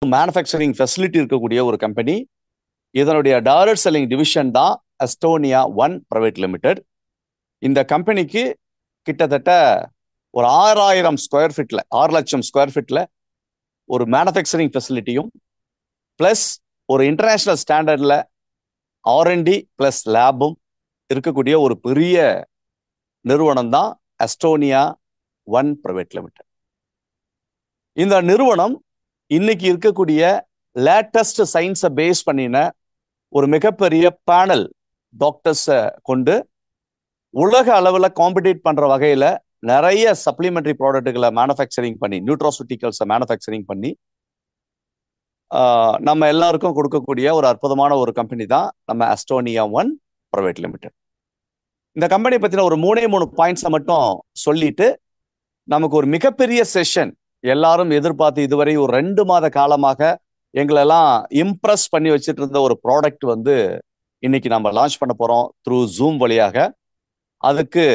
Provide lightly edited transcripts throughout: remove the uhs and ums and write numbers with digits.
Manufacturing facility இருக்கக்கூடிய ஒரு company. இதனுடைய டைரக்ட் செல்லிங் டிவிஷன் தான் அஸ்டோனியா ஒன் பிரைவேட் லிமிடெட். இந்த கம்பெனிக்கு கிட்டத்தட்ட ஒரு 6000 ஸ்கொயர் ஃபீட்ல 6 லட்சம் ஸ்கொயர் ஃபீட்ல ஒரு மேனுஃபேக்சரிங் ஃபெசிலிட்டியும் பிளஸ் ஒரு இன்டர்நேஷனல் ஸ்டாண்டர்ட்ல R&D பிளஸ் லேபும் இருக்கக்கூடிய ஒரு பெரிய நிறுவனம் தான் அஸ்டோனியா ஒன் பிரைவேட் லிமிடெட். இந்த நிறுவனம் இன்னைக்கு இருக்கக்கூடிய லேட்டஸ்ட் சயின்ஸை பேஸ் பண்ணின ஒரு மிகப்பெரிய பேனல் டாக்டர்ஸை கொண்டு உலக அளவில் காம்படிட் பண்ற வகையில நிறைய சப்ளிமெண்டரி ப்ராடக்ட்டுகளை மேனுஃபேக்சரிங் பண்ணி நியூட்ராசூட்டிகல்ஸை மேனுஃபேக்சரிங் பண்ணி நம்ம எல்லாருக்கும் கொடுக்கக்கூடிய ஒரு அற்புதமான ஒரு கம்பெனி தான் நம்ம அஸ்டோனியா ஒன் பிரைவேட் லிமிடெட். இந்த கம்பெனி பத்தின ஒரு 3 பாயிண்ட்ஸை மட்டும் சொல்லிட்டு நமக்கு ஒரு மிகப்பெரிய செஷன் எல்லாரும் எதிர்பார்த்து இதுவரை ஒரு 2 மாத காலமாக எங்களெல்லாம் இம்ப்ரெஸ் பண்ணி வச்சுட்டு இருந்த ஒரு ப்ராடக்ட் இன்னைக்கு நம்ம லான்ச் பண்ண போறோம் த்ரூ ஜூம் வழியாக. அதுக்கு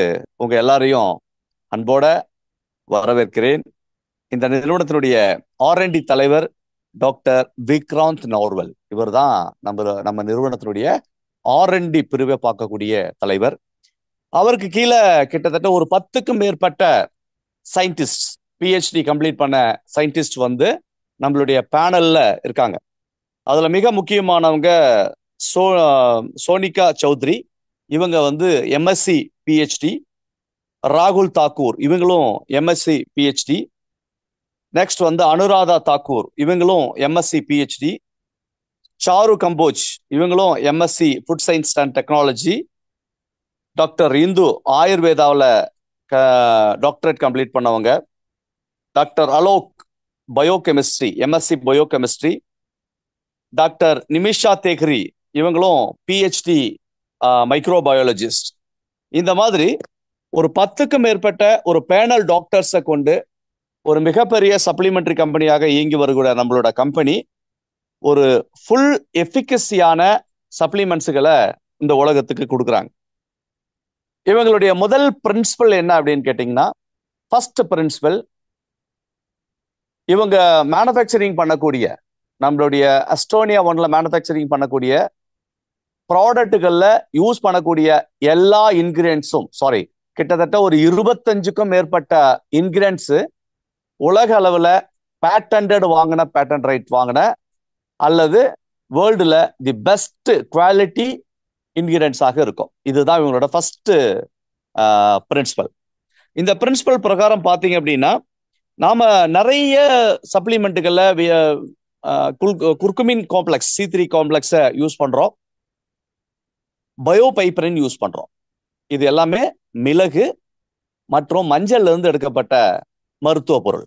உங்க எல்லாரையும் அன்போட வரவேற்கிறேன். இந்த நிறுவனத்தினுடைய R&D தலைவர் டாக்டர் விக்ராந்த் நோர்வல். இவர் தான் நம்ம நிறுவனத்தினுடைய R&D பிரிவை பார்க்கக்கூடிய தலைவர். அவருக்கு கீழே கிட்டத்தட்ட ஒரு 10க்கும் மேற்பட்ட சயின்டிஸ்ட், PhD கம்ப்ளீட் பண்ண சயின்டிஸ்ட் நம்மளுடைய பேனல்ல இருக்காங்க. அதுல மிக முக்கியமானவங்க சோனிகா சௌத்ரி. இவங்க MSc PhD. ராகுல் தாக்கூர் இவங்களும் MSc PhD. Next Anuradha Thakur இவங்களும் MSc PhD. சாரு கம்போஜ் இவங்களும் MSc food science and technology. Doctor Indu ஆயுர்வேதாவில் டாக்டரேட் கம்ப்ளீட் பண்ணவங்க. Doctor Alok biochemistry, MSc biochemistry. Doctor Nimisha Dhekri இவங்களும் PhD மைக்ரோபயாலஜிஸ்ட். இந்த மாதிரி ஒரு 10க்கும் மேற்பட்ட ஒரு பேனல் டாக்டர்ஸை கொண்டு ஒரு மிகப்பெரிய சப்ளிமெண்டரி கம்பெனியாக இயங்கி வருகிற நம்மளோட கம்பெனி ஒரு ஃபுல் எஃபிகசியான சப்ளிமெண்ட்ஸுகளை இந்த உலகத்துக்கு கொடுக்குறாங்க. இவங்களுடைய முதல் பிரின்சிபல் என்ன அப்படின்னு கேட்டிங்கன்னா, ஃபர்ஸ்ட் பிரின்சிபல், இவங்க மேனுஃபேக்சரிங் பண்ணக்கூடிய நம்மளுடைய அஸ்டோனியா ஒன்ல மேனுஃபேக்சரிங் பண்ணக்கூடிய ப்ராடக்ட்டுகள்ல யூஸ் பண்ணக்கூடிய எல்லா இன்கிரியன்ஸும் கிட்டத்தட்ட ஒரு 25க்கும் மேற்பட்ட இன்கிரியன்ஸ் உலக அளவில் பேட்டன்ட் வாங்கின, பேட்டன் ரைட் வாங்கின அல்லது வேர்ல்டுல தி பெஸ்ட் குவாலிட்டி இன்கிரியன்ஸாக இருக்கும். இதுதான் இவங்களோட ஃபர்ஸ்ட் பிரின்சிபல். இந்த பிரின்சிபல் பிரகாரம் பார்த்தீங்க அப்படின்னா, நாம நிறைய சப்ளிமெண்ட்டுகள்ல குர்குமின் காம்ப்ளெக்ஸ் C3 காம்ப்ளெக்ஸை யூஸ் பண்றோம், பயோபைப்பரின் யூஸ் பண்றோம். இது எல்லாமே மிளகு மற்றும் மஞ்சள்ல இருந்து எடுக்கப்பட்ட மருத்துவ பொருள்.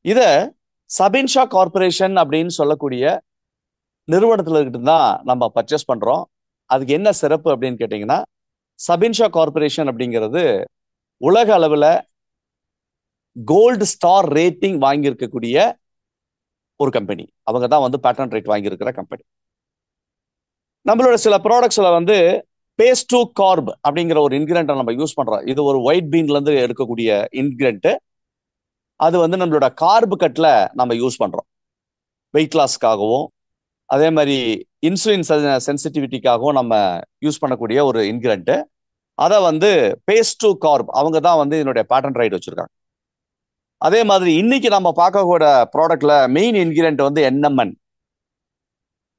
இத சபின்ஷா கார்பரேஷன் அப்படின்னு சொல்லக்கூடிய நிறுவனத்துல இருந்து தான் நம்ம பர்ச்சேஸ் பண்றோம். அதுக்கு என்ன சிறப்பு அப்படின்னு கேட்டீங்கன்னா, சபின்ஷா கார்பரேஷன் அப்படிங்கிறது உலக அளவுல கோல்டு ஸ்டார் ரேட்டிங் வாங்கியிருக்கக்கூடிய ஒரு கம்பெனி. அவங்க தான் பேட்டன் ரைட் வாங்கியிருக்கிற கம்பெனி. நம்மளோட சில ப்ராடக்ட்ஸ்ல பேஸ் டு கார்ப் அப்படிங்கிற ஒரு இன்கிரியன்ட்டை நம்ம யூஸ் பண்றோம். இது ஒரு ஒயிட் பீன்ல இருந்து எடுக்கக்கூடிய இன்கிரியன்ட். அது நம்மளோட கார்பு கட்ல நம்ம யூஸ் பண்றோம் வெயிட் லாஸ்க்காகவும், அதே மாதிரி இன்சுலின் சென்சிட்டிவிட்டிக்காகவும் நம்ம யூஸ் பண்ணக்கூடிய ஒரு இன்கிரியன்ட். அதை பேஸ் டு கார்ப் அவங்க தான் இதனுடைய பேட்டன் ரைட் வச்சிருக்காங்க. அதே மாதிரி இன்னைக்கு நம்ம பார்க்கக்கூடிய ப்ராடக்ட்ல main ingredient NMN,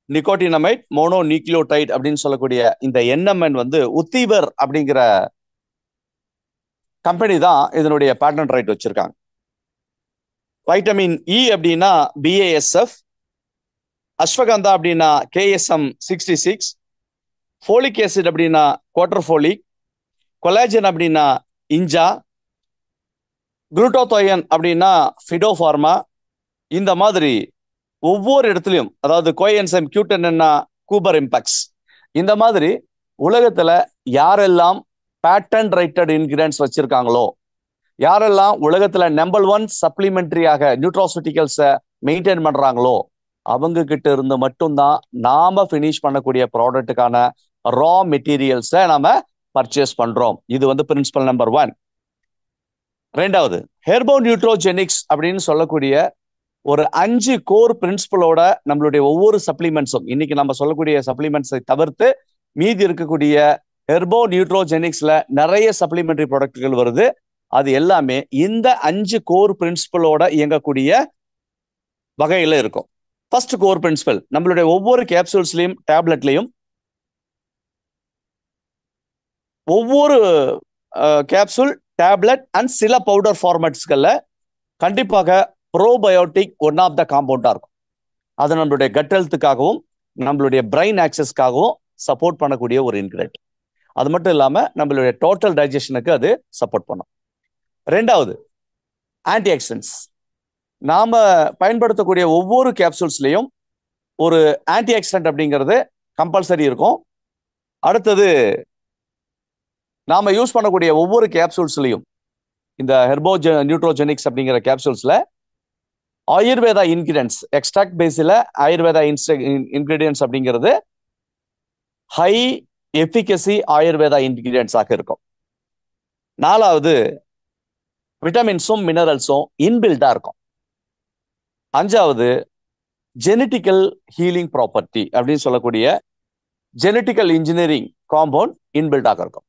nicotinamide mono nucleotide அப்படின்னு சொல்லக்கூடிய இந்த NMN உத்தீவர் அப்படிங்கிற கம்பெனி தான் இதனுடைய பேட்டன் ரைட் வச்சிருக்காங்க. வைட்டமின் E அப்படின்னா BASF, அஸ்வகந்தா அப்படின்னா KSM 66, ஃபோலிக் ஆசிட் அப்படின்னா குவாட்டர்ஃபோலிக், கொலாஜன் அப்படின்னா இஞ்சா, குளுட்டோதோயன் அப்படின்னா ஃபிடோஃபார்மா. இந்த மாதிரி ஒவ்வொரு இடத்துலையும், அதாவது கோஎன்சைம் Q10 கூபர் இம்பாக்ஸ். இந்த மாதிரி உலகத்துல யாரெல்லாம் பேட்டன் ரைட்டட் இன்கிரியன்ஸ் வச்சிருக்காங்களோ, யாரெல்லாம் உலகத்துல நம்பர் 1 சப்ளிமெண்டரியாக நியூட்ராசூட்டிகல்ஸை மெயின்டைன் பண்றாங்களோ, அவங்க கிட்ட இருந்து மட்டும்தான் நாம ஃபினிஷ் பண்ணக்கூடிய ப்ராடக்ட்டுக்கான ரா மெட்டீரியல்ஸை நாம பர்ச்சேஸ் பண்றோம். இது பிரின்சிபல் நம்பர் 1. ரெண்டாவது, ஹெர்போ நியூட்ரோஜெனிக்ஸ் அப்படின்னு சொல்லக்கூடிய ஒரு 5 கோர் பிரின்சிபலோட நம்மளுடைய ஒவ்வொரு சப்ளிமெண்ட்ஸும் இன்னைக்கு நம்ம சொல்லக்கூடிய சப்ளிமெண்ட்ஸை தவிர்த்து மீதி இருக்கக்கூடிய ஹெர்போ நியூட்ரோஜெனிக்ஸ்ல நிறைய சப்ளிமெண்டரி ப்ராடக்ட்கள் வருது. அது எல்லாமே இந்த 5 கோர் பிரின்சிபலோட இயங்கக்கூடிய வகையில இருக்கும். ஃபர்ஸ்ட் கோர் பிரின்சிபல், நம்மளுடைய ஒவ்வொரு கேப்சூல்ஸ்லயும் டேப்லெட்லையும் ஒவ்வொரு கேப்சூல், டேப்லெட் அண்ட் சில பவுடர் ஃபார்மேட்ஸ்கள்ல கண்டிப்பாக ப்ரோபயோட்டிக் ஒன் ஆஃப் த காம்பவுண்டா இருக்கும். அது நம்மளுடைய கட் ஹெல்த்துக்காகவும் நம்மளுடைய பிரெயின் ஆக்சஸ்க்காகவும் சப்போர்ட் பண்ணக்கூடிய ஒரு இன்கிரிடியன்ட். அது மட்டும் இல்லாம நம்மளுடைய டோட்டல் டைஜஷனுக்கு அது சப்போர்ட் பண்ணும். ரெண்டாவது, ஆன்டி ஆக்சிடென்ட்ஸ். நாம பயன்படுத்தக்கூடிய ஒவ்வொரு கேப்சூல்ஸ்லையும் ஒரு ஆன்டி ஆக்சிடென்ட் அப்படிங்கிறது கம்பல்சரி இருக்கும். அடுத்தது, நாம யூஸ் பண்ணக்கூடிய ஒவ்வொரு கேப்சூல்ஸ்லையும் இந்த ஹெர்போ நியூட்ரோஜெனிக்ஸ் அப்படிங்கிற கேப்சூல்ஸ்ல ஆயுர்வேதா இன்கிரிடியன்ஸ், எக்ஸ்ட்ராக்ட் பேஸில் ஆயுர்வேதா இன்கிரிடியன்ஸ் அப்படிங்கிறது ஹை எஃபிகசி ஆயுர்வேதா இன்கிரிடியன்ஸாக இருக்கும். நாலாவது, விட்டமின்ஸும் மினரல்ஸும் இன்பில்டா இருக்கும். அஞ்சாவது, ஜெனட்டிக்கல் ஹீலிங் ப்ராப்பர்ட்டி அப்படின்னு சொல்லக்கூடிய ஜெனட்டிக்கல் இன்ஜினியரிங் காம்பவுண்ட் இன்பில்டாக இருக்கும்.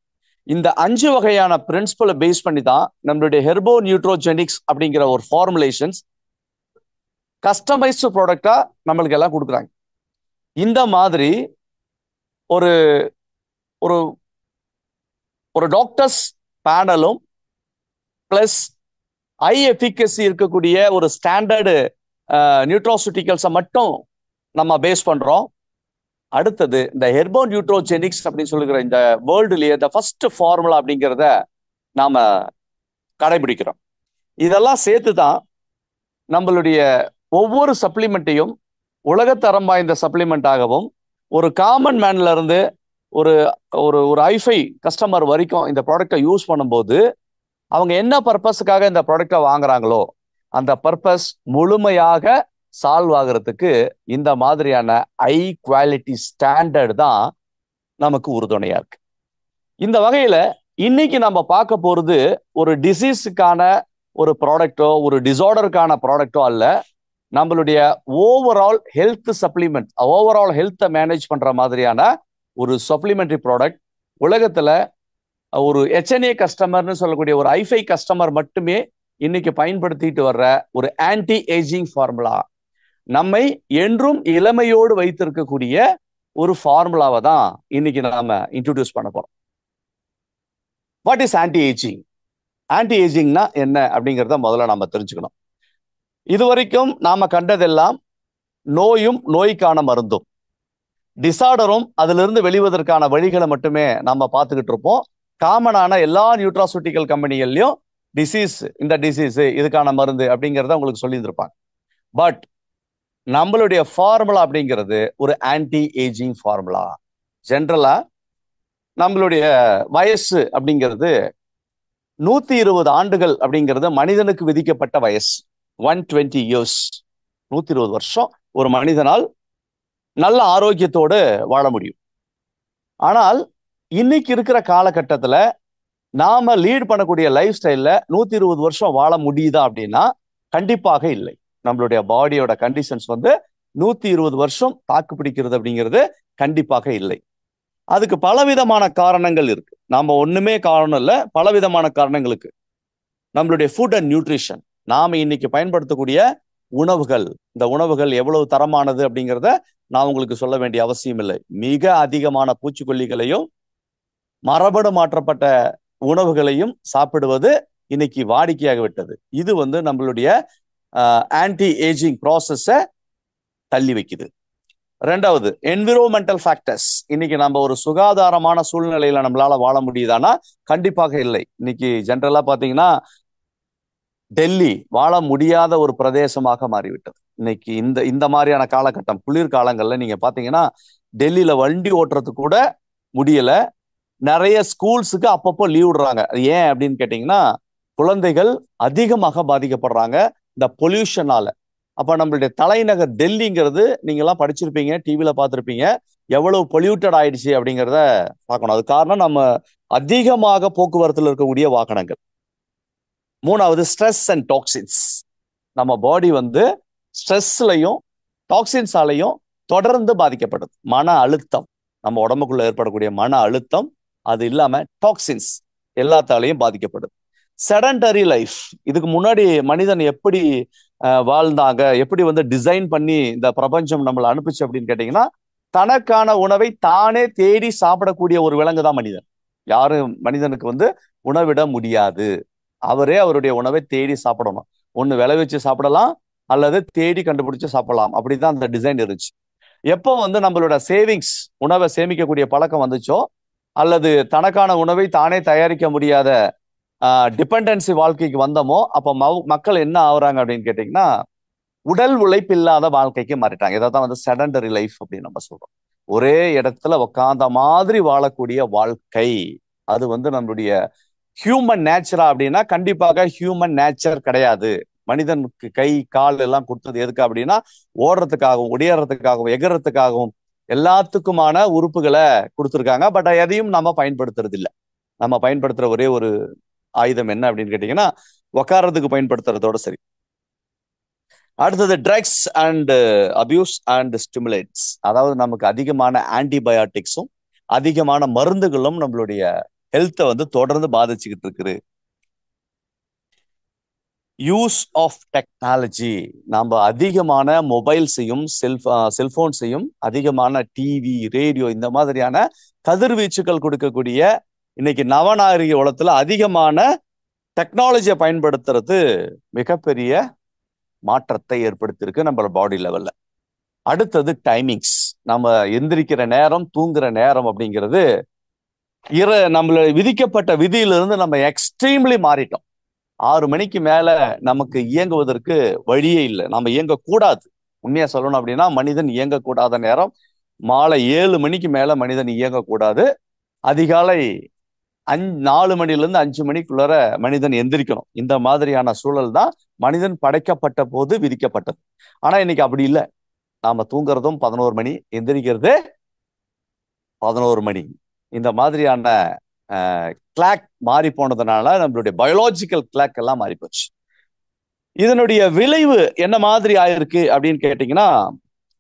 இந்த 5 வகையான பிரின்சிபலை பேஸ் பண்ணி தான் நம்மளுடைய ஹெர்போ நியூட்ரோஜெனிக்ஸ் அப்படிங்கிற ஒரு ஃபார்முலேஷன்ஸ் கஸ்டமைஸ்டு ப்ராடக்டா நம்மளுக்கு எல்லாம் கொடுக்குறாங்க. இந்த மாதிரி ஒரு ஒரு ஒரு டாக்டர்ஸ் பேனலும் பிளஸ் ஹை எஃபிகசி இருக்கக்கூடிய ஒரு ஸ்டாண்டர்டு நியூட்ரோசூட்டிகல்ஸை மட்டும் நம்ம பேஸ் பண்றோம். அடுத்தது, இந்த ஹெர்போ நியூட்ரோஜெனிக்ஸ் அப்படின்னு சொல்லுகிற இந்த வேர்ல்டுலயே இந்த ஃபர்ஸ்ட் ஃபார்முலா அப்படிங்கிறத நாம கடைபிடிக்கிறோம். இதெல்லாம் சேர்த்து தான் நம்மளுடைய ஒவ்வொரு சப்ளிமெண்ட்டையும் உலகத்தரம் வாய்ந்த சப்ளிமெண்டாகவும் ஒரு காமன் மேன்ல இருந்து ஒரு ஒரு ஒரு ஐஃபை கஸ்டமர் வரைக்கும் இந்த ப்ராடக்டை யூஸ் பண்ணும்போது அவங்க என்ன பர்பஸுக்காக இந்த ப்ராடக்டை வாங்குறாங்களோ அந்த பர்பஸ் முழுமையாக சால்வ் ஆகிறதுக்கு இந்த மாதிரியான ஹை குவாலிட்டி ஸ்டாண்டர்ட் தான் நமக்கு உறுதுணையா இருக்கு. இந்த வகையில இன்னைக்கு நம்ம பார்க்க போறது ஒரு டிசீஸுக்கான ஒரு ப்ராடக்டோ ஒரு டிசார்டருக்கான ப்ராடக்டோ அல்ல, நம்மளுடைய ஓவரால் ஹெல்த் சப்ளிமெண்ட், ஓவரால் ஹெல்த்தை மேனேஜ் பண்ற மாதிரியான ஒரு சப்ளிமெண்டரி ப்ராடக்ட். உலகத்துல ஒரு HNA கஸ்டமர்னு சொல்லக்கூடிய ஒரு ஐஃபை கஸ்டமர் மட்டுமே இன்னைக்கு பயன்படுத்திட்டு வர்ற ஒரு ஆன்டி ஏஜிங் ஃபார்முலா, நம்மை என்றும் இளமையோடு வைத்திருக்கக்கூடிய ஒரு ஃபார்முலாவை தான் இன்னைக்கு நாம இன்ட்ரோடியூஸ் பண்ண போறோம். What is anti aging? Anti ஏஜிங்னா என்ன அப்படிங்கிறத முதல்ல நாம தெரிஞ்சுக்கணும். இதுவரைக்கும் நாம கண்டதெல்லாம் நோயும் நோய்க்கான மருந்தும், டிசார்டரும் அதிலிருந்து வெளிவதற்கான வழிகளை மட்டுமே நம்ம பார்த்துக்கிட்டு இருப்போம். காமனான எல்லா நியூட்ராசூட்டிக்கல் கம்பெனிகள்லயும் டிசீஸ், இந்த டிசீஸ் இதுக்கான மருந்து அப்படிங்கிறத உங்களுக்கு சொல்லியிருந்திருப்பாங்க. பட் நம்மளுடைய ஃபார்முலா அப்படிங்கிறது ஒரு ஆன்டி ஏஜிங் ஃபார்முலா. ஜென்ரலா நம்மளுடைய வயசு அப்படிங்கிறது 120 ஆண்டுகள் அப்படிங்கிறது மனிதனுக்கு விதிக்கப்பட்ட வயசு. 120 இயர்ஸ், 120 வருஷம் ஒரு மனிதனால் நல்ல ஆரோக்கியத்தோடு வாழ முடியும். ஆனால் இன்னைக்கு இருக்கிற காலகட்டத்துல நாம லீட் பண்ணக்கூடிய லைஃப் ஸ்டைல்ல 120 வருஷம் வாழ முடியுதா அப்படின்னா கண்டிப்பாக இல்லை. நம்மளுடைய பாடியோட கண்டிஷன்ஸ் 120 வருஷம் தாக்கு பிடிக்கிறது அப்படிங்கிறது கண்டிப்பாக இல்லை. அதுக்கு பலவிதமான காரணங்கள் இருக்கு. நாம ஒண்ணுமே காரணம் இல்லை, பலவிதமான காரணங்களுக்கு. நம்மளுடைய ஃபுட் அண்ட் நியூட்ரிஷன், நாம இன்னைக்கு பயன்படுத்தக்கூடிய உணவுகள், இந்த உணவுகள் எவ்வளவு தரமானது அப்படிங்கிறத நான் உங்களுக்கு சொல்ல வேண்டிய அவசியம் இல்லை. மிக அதிகமான பூச்சிக்கொல்லிகளையும் மரபணு மாற்றப்பட்ட உணவுகளையும் சாப்பிடுவது இன்னைக்கு வாடிக்கையாக விட்டது. இது நம்மளுடைய ஆன்டி ஏஜிங் ப்ராசஸை தள்ளி வைக்குது. ரெண்டாவது, என்விரோன்மெண்டல் ஃபேக்டர்ஸ். இன்னைக்கு நம்ம ஒரு சுகாதாரமான சூழ்நிலையில நம்மளால வாழ முடியுதானா? கண்டிப்பாக இல்லை. இன்னைக்கு ஜென்ரலா பாத்தீங்கன்னா டெல்லி வாழ முடியாத ஒரு பிரதேசமாக மாறிவிட்டது. இன்னைக்கு இந்த மாதிரியான காலகட்டம், குளிர்காலங்கள்ல நீங்க பாத்தீங்கன்னா டெல்லியில வண்டி ஓட்டுறதுக்கு கூட முடியல. நிறைய ஸ்கூல்ஸுக்கு அப்பப்போ லீவ் விடுறாங்க. அது ஏன் அப்படின்னு கேட்டீங்கன்னா குழந்தைகள் அதிகமாக பாதிக்கப்படுறாங்க இந்த பொல்யூஷனால. அப்ப நம்மளுடைய தலைநகர் டெல்லிங்கிறது நீங்க எல்லாம் படிச்சிருப்பீங்க, டிவில பார்த்துருப்பீங்க, எவ்வளவு பொல்யூட்டட் ஆயிடுச்சு அப்படிங்கிறத பார்க்கணும். அது காரணம் நம்ம அதிகமாக போக்குவரத்துல இருக்கக்கூடிய வாகனங்கள். மூணாவது, ஸ்ட்ரெஸ் அண்ட் டாக்ஸின்ஸ். நம்ம பாடி ஸ்ட்ரெஸ்லையும் டாக்ஸின்ஸாலையும் தொடர்ந்து பாதிக்கப்படுது. மன அழுத்தம், நம்ம உடம்புக்குள்ள ஏற்படக்கூடிய மன அழுத்தம், அது இல்லாம டாக்ஸின்ஸ் எல்லாத்தாலையும் பாதிக்கப்படுது. செடன்டரி லைஃப், இதுக்கு முன்னாடி மனிதன் எப்படி வாழ்ந்தாங்க, எப்படி வந்து டிசைன் பண்ணி இந்த பிரபஞ்சம் நம்மளை அனுப்பிச்சு அப்படின்னு கேட்டீங்கன்னா, தனக்கான உணவை தானே தேடி சாப்பிடக்கூடிய ஒரு விலங்கு தான் மனிதன். யாரும் மனிதனுக்கு வந்து உணவிட முடியாது. அவரே அவருடைய உணவை தேடி சாப்பிடணும். ஒண்ணு விளைவிச்சு சாப்பிடலாம் அல்லது தேடி கண்டுபிடிச்சு சாப்பிடலாம். அப்படிதான் அந்த டிசைன் இருந்துச்சு. எப்போ வந்து நம்மளோட சேவிங்ஸ், உணவை சேமிக்கக்கூடிய பழக்கம் வந்துச்சோ, அல்லது தனக்கான உணவை தானே தயாரிக்க முடியாத டிபெண்டன்சி வாழ்க்கைக்கு வந்தோமோ, அப்போ மக்கள் என்ன ஆகுறாங்க அப்படின்னு கேட்டீங்கன்னா, உடல் உழைப்பு இல்லாத வாழ்க்கைக்கு மாறிட்டாங்க. இதான் வந்து செடன்டரி லைஃப் அப்படின்னு நம்ம சொல்றோம். ஒரே இடத்துல உட்கார்ந்த மாதிரி வாழக்கூடிய வாழ்க்கை. அது வந்து நம்மளுடைய ஹியூமன் நேச்சரா அப்படின்னா கண்டிப்பாக ஹியூமன் நேச்சர் கிடையாது. மனிதனுக்கு கை கால் எல்லாம் கொடுத்தது எதுக்கு அப்படின்னா, ஓடுறதுக்காகவும் உடையறதுக்காகவும் எகிறதுக்காகவும் எல்லாத்துக்குமான உறுப்புகளை கொடுத்துருக்காங்க. பட் எதையும் நம்ம பயன்படுத்துறது இல்லை. நம்ம பயன்படுத்துற ஒரே ஒரு ஆயுதம் என்ன அப்படின்னு கேட்டீங்கன்னா, உக்காரத்துக்கு பயன்படுத்துறதோட சரி. அடுத்தது drugs and abuse and stimulates. அதாவது நமக்கு அதிகமான ஆன்டிபயாட்டிக்ஸும் அதிகமான மருந்துகளும் நம்மளுடைய ஹெல்த்தை வந்து தொடர்ந்து பாதிச்சுக்கிட்டு இருக்குது. யூஸ் ஆஃப் டெக்னாலஜி, நம்ம அதிகமான மொபைல்ஸையும் செல்போன்ஸையும் அதிகமான டிவி ரேடியோ இந்த மாதிரியான கதிர்வீச்சுக்கள் கொடுக்கக்கூடிய இன்னைக்கு நவநாகரிக உலகத்துல அதிகமான டெக்னாலஜியை பயன்படுத்துறது மிகப்பெரிய மாற்றத்தை ஏற்படுத்தியிருக்கு நம்ம பாடி லெவல்ல. அடுத்தது டைமிங்ஸ், நம்ம எந்திரிக்கிற நேரம் தூங்குற நேரம் அப்படிங்கிறது நம்மள விதிக்கப்பட்ட விதியிலிருந்து நம்ம எக்ஸ்ட்ரீம்லி மாறிட்டோம். 6 மணிக்கு மேல நமக்கு இயங்குவதற்கு வழியே இல்லை. நம்ம இயங்கக்கூடாது. உண்மையா சொல்லணும் அப்படின்னா, மனிதன் இயங்கக்கூடாத நேரம் மாலை 7 மணிக்கு மேல மனிதன் இயங்கக்கூடாது. அதிகாலை 4 மணிலிருந்து 5 மணிக்குள்ளார மனிதன் எந்திரிக்கணும். இந்த மாதிரியான சூழல் தான் மனிதன் படைக்கப்பட்ட போது விதிக்கப்பட்டது. ஆனா இன்னைக்கு அப்படி இல்லை. நாம தூங்குறதும் 11 மணி, எந்திரிக்கிறது 11 மணி. இந்த மாதிரியான கிளாக் மாறி போனதுனால நம்மளுடைய பயாலஜிக்கல் கிளாக் எல்லாம் மாறி போச்சு. இதனுடைய விளைவு என்ன மாதிரி ஆயிருக்கு அப்படின்னு கேட்டீங்கன்னா,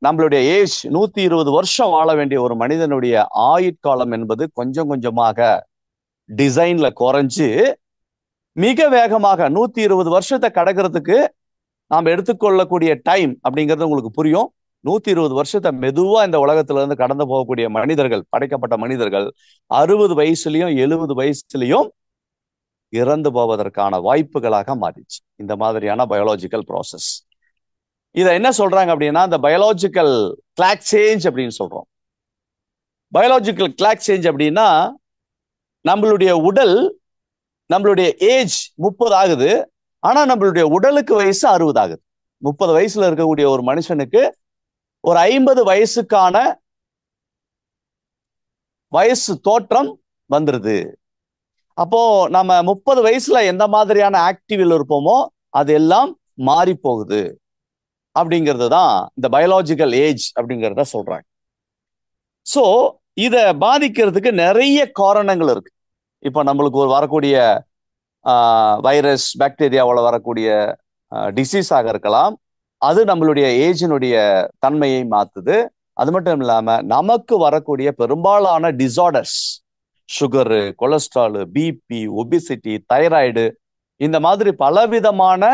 நம்மளுடைய ஏஜ் 120 வருஷம் வாழ வேண்டிய ஒரு மனிதனுடைய ஆயுட்காலம் என்பது கொஞ்சம் கொஞ்சமாக டிசைன்ல குறைஞ்சு மிக வேகமாக 120 வருஷத்தை கடக்கிறதுக்கு நாம் எடுத்துக்கொள்ளக்கூடிய டைம் அப்படிங்கிறது உங்களுக்கு புரியும். 120 வருஷத்தை மெதுவா இந்த உலகத்துல இருந்து கடந்து போகக்கூடிய மனிதர்கள், படைக்கப்பட்ட மனிதர்கள் 60 வயசுலயும் 70 வயசுலயும் இறந்து போவதற்கான வாய்ப்புகளாக மாறிச்சு இந்த மாதிரியான பயாலஜிக்கல் ப்ராசஸ். இதை என்ன சொல்றாங்க அப்படின்னா, இந்த பயாலஜிக்கல் கிளாக் சேஞ்ச் அப்படின்னு சொல்றோம். பயாலஜிக்கல் கிளாக் சேஞ்ச் அப்படின்னா, நம்மளுடைய உடல், நம்மளுடைய ஏஜ் 30 ஆகுது, ஆனா நம்மளுடைய உடலுக்கு வயசு 60 ஆகுது. 30 வயசுல இருக்கக்கூடிய ஒரு மனுஷனுக்கு ஒரு 50 வயசுக்கான வயசு தோற்றம் வந்துருது. அப்போ நம்ம 30 வயசுல எந்த மாதிரியான ஆக்டிவில் இருப்போமோ அது எல்லாம் மாறி போகுது அப்படிங்கிறது தான் இந்த பயாலஜிக்கல் ஏஜ் அப்படிங்கிறத சொல்றாங்க. ஸோ இதை பாதிக்கிறதுக்கு நிறைய காரணங்கள் இருக்கு. இப்போ நம்மளுக்கு ஒரு வரக்கூடிய வைரஸ், பாக்டீரியாவில் வரக்கூடிய டிசீஸாக இருக்கலாம். அது நம்மளுடைய ஏஜினுடைய தன்மையை மாத்துது. அது மட்டும் இல்லாம நமக்கு வரக்கூடிய பெரும்பாலான disorders, sugar, cholesterol, BP, obesity, thyroid, இந்த மாதிரி பலவிதமான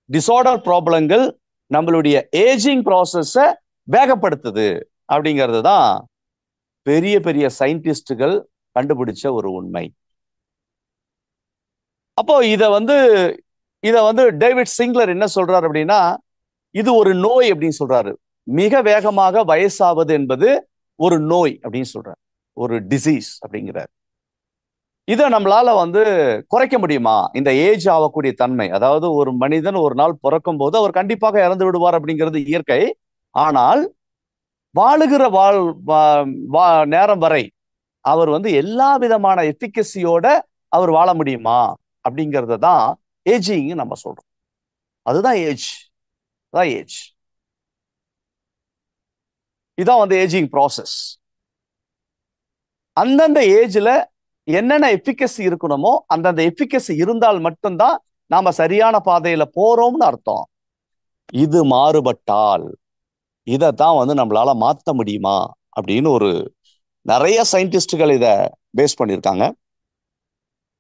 டிசார்டர் ப்ராப்ளங்கள் நம்மளுடைய ஏஜிங் ப்ராசஸை வேகப்படுத்துது அப்படிங்கிறது தான் பெரிய பெரிய சயின்டிஸ்டுகள் கண்டுபிடிச்ச ஒரு உண்மை. அப்போ இதை வந்து டேவிட் சிங்லர் என்ன சொல்றாரு அப்படின்னா, இது ஒரு நோய் அப்படின்னு சொல்றாரு. மிக வேகமாக வயசாவது என்பது ஒரு நோய் அப்படின்னு சொல்றாரு, ஒரு டிசீஸ் அப்படிங்கிறார். இதை நம்மளால குறைக்க முடியுமா? இந்த ஏஜ் ஆகக்கூடிய தன்மை, அதாவது ஒரு மனிதன் ஒரு நாள் பிறக்கும் போது அவர் கண்டிப்பாக இறந்து விடுவார் அப்படிங்கிறது இயற்கை. ஆனால் வாழுகிற நேரம் வரை அவர் எல்லா விதமான எஃபிகசியோட அவர் வாழ முடியுமா அப்படிங்கிறத தான் ஏஜிங் நம்ம சொல்றோம். அதுதான் ஏஜ். இதான் ஏஜிங் ப்ராசஸ். அந்தந்த ஏஜ்ல என்னென்ன எஃபிகசி இருக்கணுமோ அந்தந்த எஃபிகசி இருந்தால் மட்டும்தான் நாம சரியான பாதையில போறோம்னு அர்த்தம். இது மாறுபட்டால் இதைத்தான் நம்மளால மாத்த முடியுமா அப்படின்னு நிறைய சயின்டிஸ்டுகள் இதை பேஸ் பண்ணியிருக்காங்க.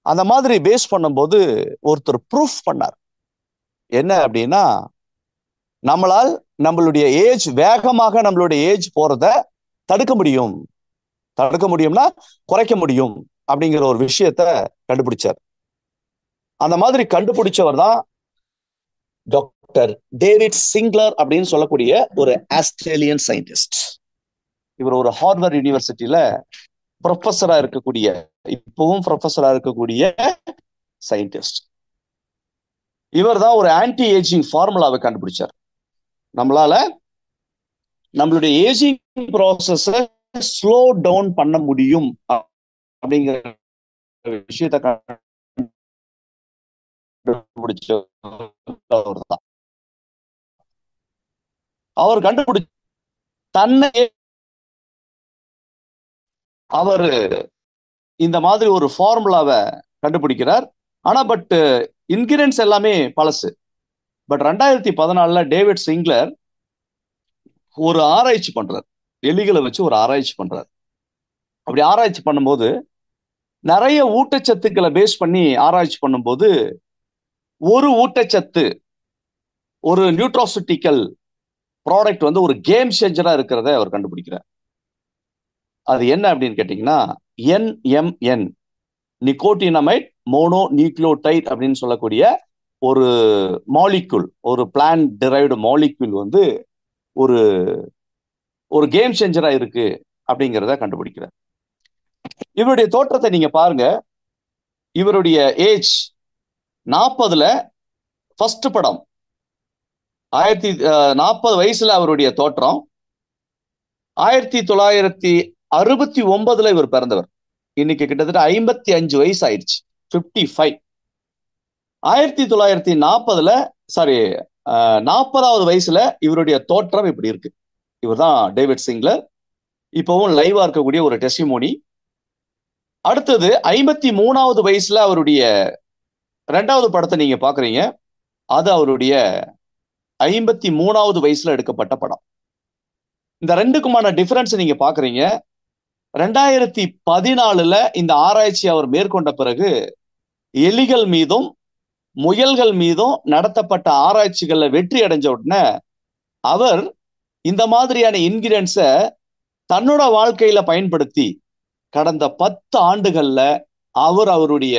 அந்த மாதிரி பேஸ் பண்ணும்போது ஒருத்தர் ப்ரூஃப் பண்ணார். என்ன அப்படின்னா, நம்மளால் நம்மளுடைய ஏஜ் வேகமாக நம்மளுடைய ஏஜ் போறத தடுக்க முடியும்னா குறைக்க முடியும் அப்படிங்கிற ஒரு விஷயத்த கண்டுபிடிச்சார். அந்த மாதிரி கண்டுபிடிச்சவர் தான் டாக்டர் டேவிட் சிங்க்லர் அப்படின்னு சொல்லக்கூடிய ஒரு ஆஸ்திரேலியன் சயின்டிஸ்ட். இவர் ஒரு ஹார்வர்ட் யூனிவர்சிட்டியில ப்ரொஃபஸரா இருக்கக்கூடிய, இப்பவும் ப்ரொஃபஸரா இருக்கக்கூடிய சயின்டிஸ்ட். இவர் தான் ஒரு ஆன்டி ஏஜிங் ஃபார்முலாவை கண்டுபிடிச்சார். நம்மளால நம்மளுடைய ஏஜிங் ப்ராசஸ ஸ்லோ டவுன் பண்ண முடியும் அப்படிங்கிற விஷயத்த கண்டுபிடிச்சவர். அவர் கண்டுபிடி தன்னை அவர் இந்த மாதிரி ஒரு ஃபார்முலாவை கண்டுபிடிக்கிறார். ஆனா பட் இன்கிரியன்ஸ் எல்லாமே பழசு. பட் 2014 டேவிட் சிங்க்லர் ஒரு ஆராய்ச்சி பண்றார். எலிகளை வச்சு ஒரு ஆராய்ச்சி பண்றார். அப்படி ஆராய்ச்சி பண்ணும்போது நிறைய ஊட்டச்சத்துக்களை பேஸ் பண்ணி ஆராய்ச்சி பண்ணும்போது ஒரு ஊட்டச்சத்து, ஒரு நியூட்ராசூட்டிக்கல் ப்ராடக்ட் ஒரு கேம் சேஞ்சரா இருக்கிறத அவர் கண்டுபிடிக்கிறார். அது என்ன அப்படின்னு கேட்டீங்கன்னா, NMN, நிக்கோட்டினமைட் மோனோ நியூக்ளியோடைட் அப்படின்னு சொல்லக்கூடிய ஒரு மாலிக்யூல், ஒரு பிளான்ட் டிரைவ்டு மாலிக்யூல் ஒரு ஒரு கேம் சேஞ்சரா இருக்கு அப்படிங்கிறத கண்டுபிடிக்கிறார். இவருடைய தோற்றத்தை நீங்க பாருங்க. இவருடைய ஏஜ் 40ல ஃபர்ஸ்ட் படம், 40 வயசுல அவருடைய தோற்றம். 1969 இவர் பிறந்தவர். இன்னைக்கு கிட்டத்தட்ட 55 வயசு ஆயிடுச்சு, 55. 1940 40வது வயசுல இவருடைய தோற்றம் இப்படி இருக்கு. இவர் தான் டேவிட் சிங்க்லர். இப்பவும் லைவா இருக்கக்கூடிய ஒரு டெஸ்டிமோனி. அடுத்தது 53வது வயசுல அவருடைய 2வது படத்தை நீங்க பாக்குறீங்க. அது அவருடைய 53வது வயசுல எடுக்கப்பட்ட படம். இந்த ரெண்டுக்குமான டிஃபரன்ஸ் நீங்க பாக்குறீங்க. 2014 இந்த ஆராய்ச்சி அவர் மேற்கொண்ட பிறகு எலிகள் மீதும் முயல்கள் மீதும் நடத்தப்பட்ட ஆராய்ச்சிகள்ல வெற்றி அடைஞ்ச உடனே அவர் இந்த மாதிரியான இன்கிரியன்ஸ தன்னோட வாழ்க்கையில பயன்படுத்தி கடந்த 10 ஆண்டுகள்ல அவருடைய